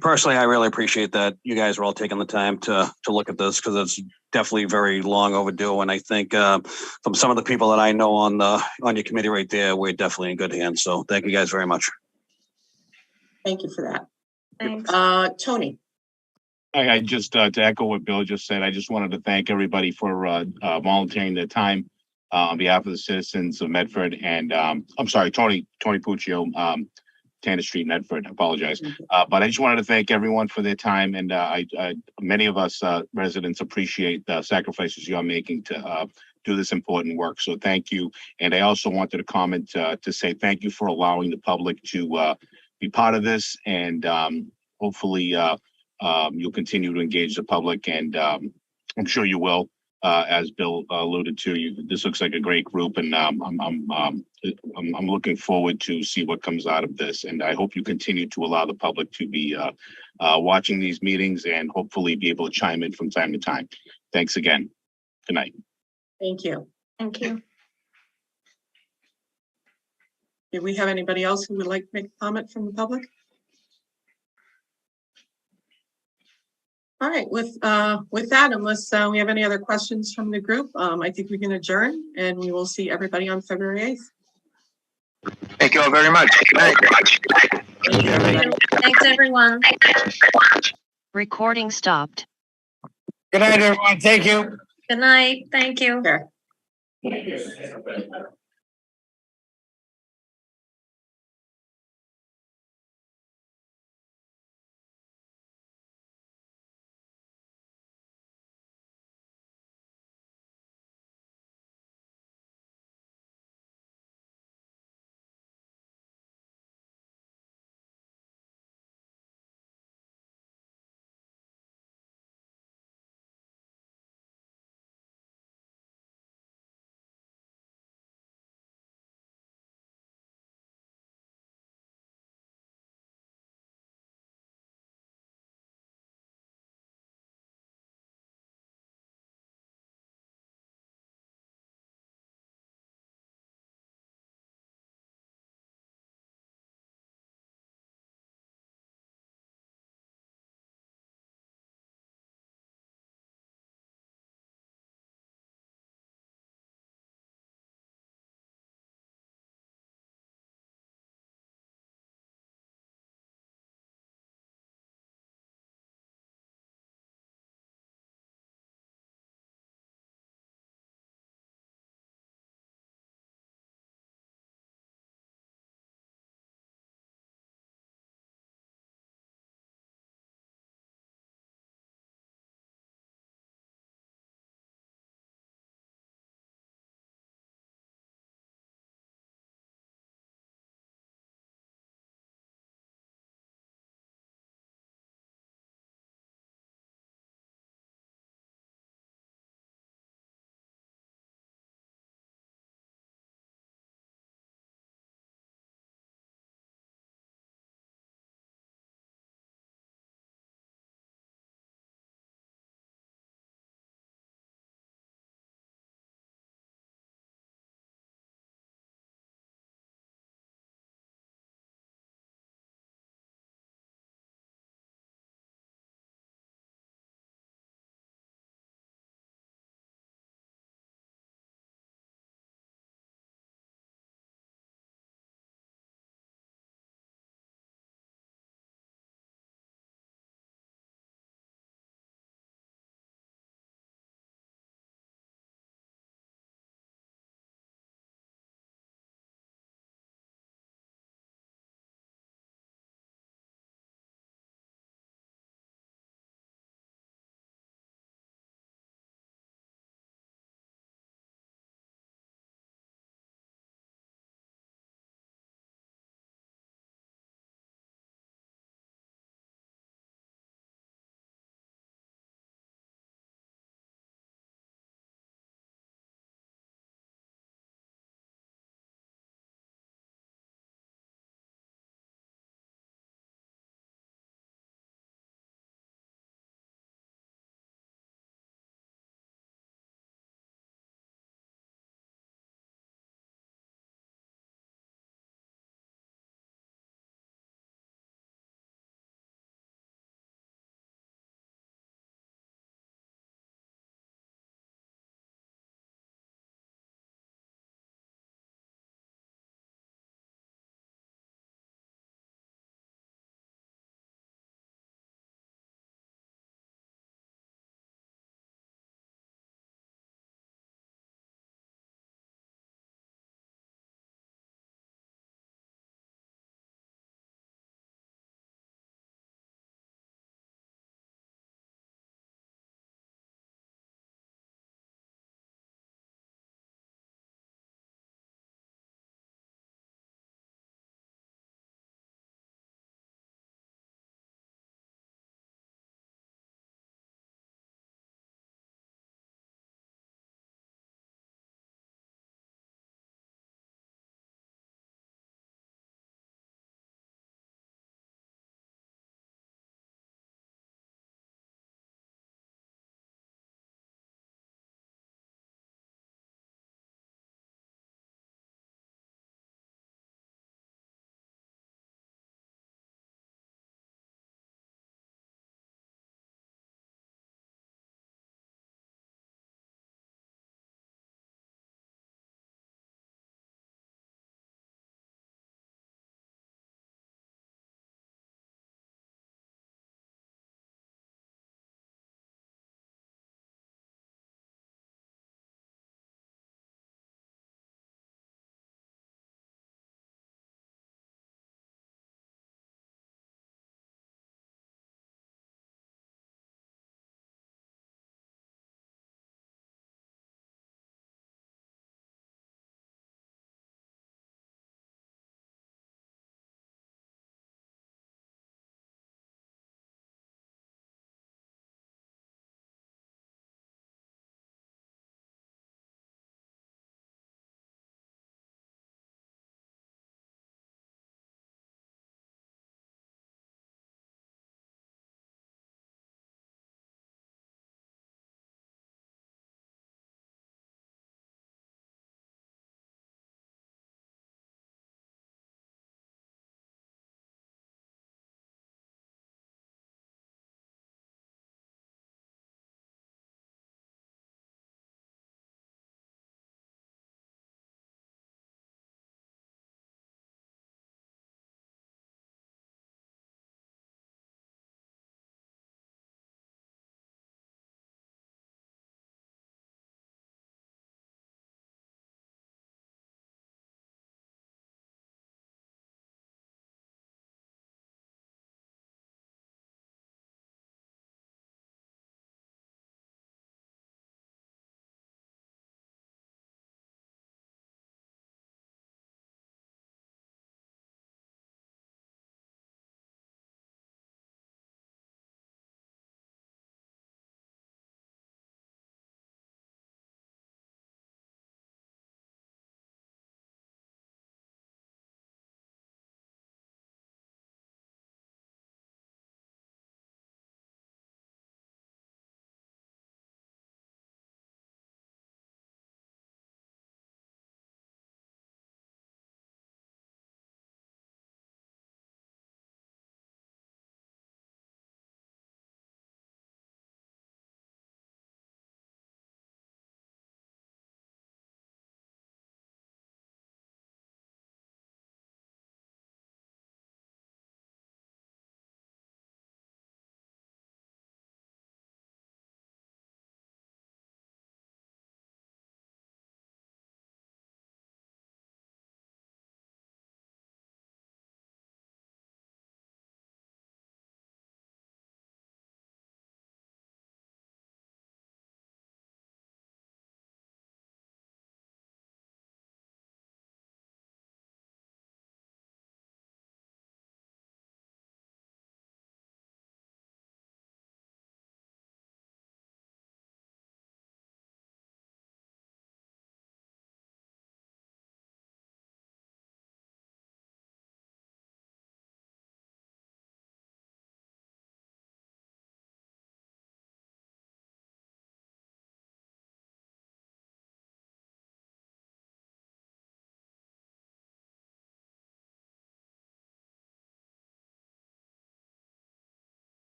personally, I really appreciate that you guys are all taking the time to look at this because it's definitely very long overdue. And I think from some of the people that I know on your committee right there, we're definitely in good hands. So thank you guys very much. Thank you for that. Thanks. Tony. I just to echo what Bill just said, I just wanted to thank everybody for volunteering their time on behalf of the citizens of Medford. And I'm sorry, Tony Puccio, Tanner Street, Medford. I apologize. But I just wanted to thank everyone for their time. And many of us residents appreciate the sacrifices you're making to do this important work. So thank you. And I also wanted to comment to say thank you for allowing the public to be part of this. And hopefully you'll continue to engage the public. And I'm sure you will. As Bill alluded to, this looks like a great group, and I'm looking forward to see what comes out of this. And I hope you continue to allow the public to be watching these meetings and hopefully be able to chime in from time to time. Thanks again. Good night. Thank you. Thank you. Do we have anybody else who would like to make a comment from the public? All right, with that, unless we have any other questions from the group, I think we can adjourn and we will see everybody on February 8th. Thank you all very much. Good night. Thank you. Thanks, everyone. Recording stopped. Good night, everyone. Thank you. Good night. Thank you. Sure.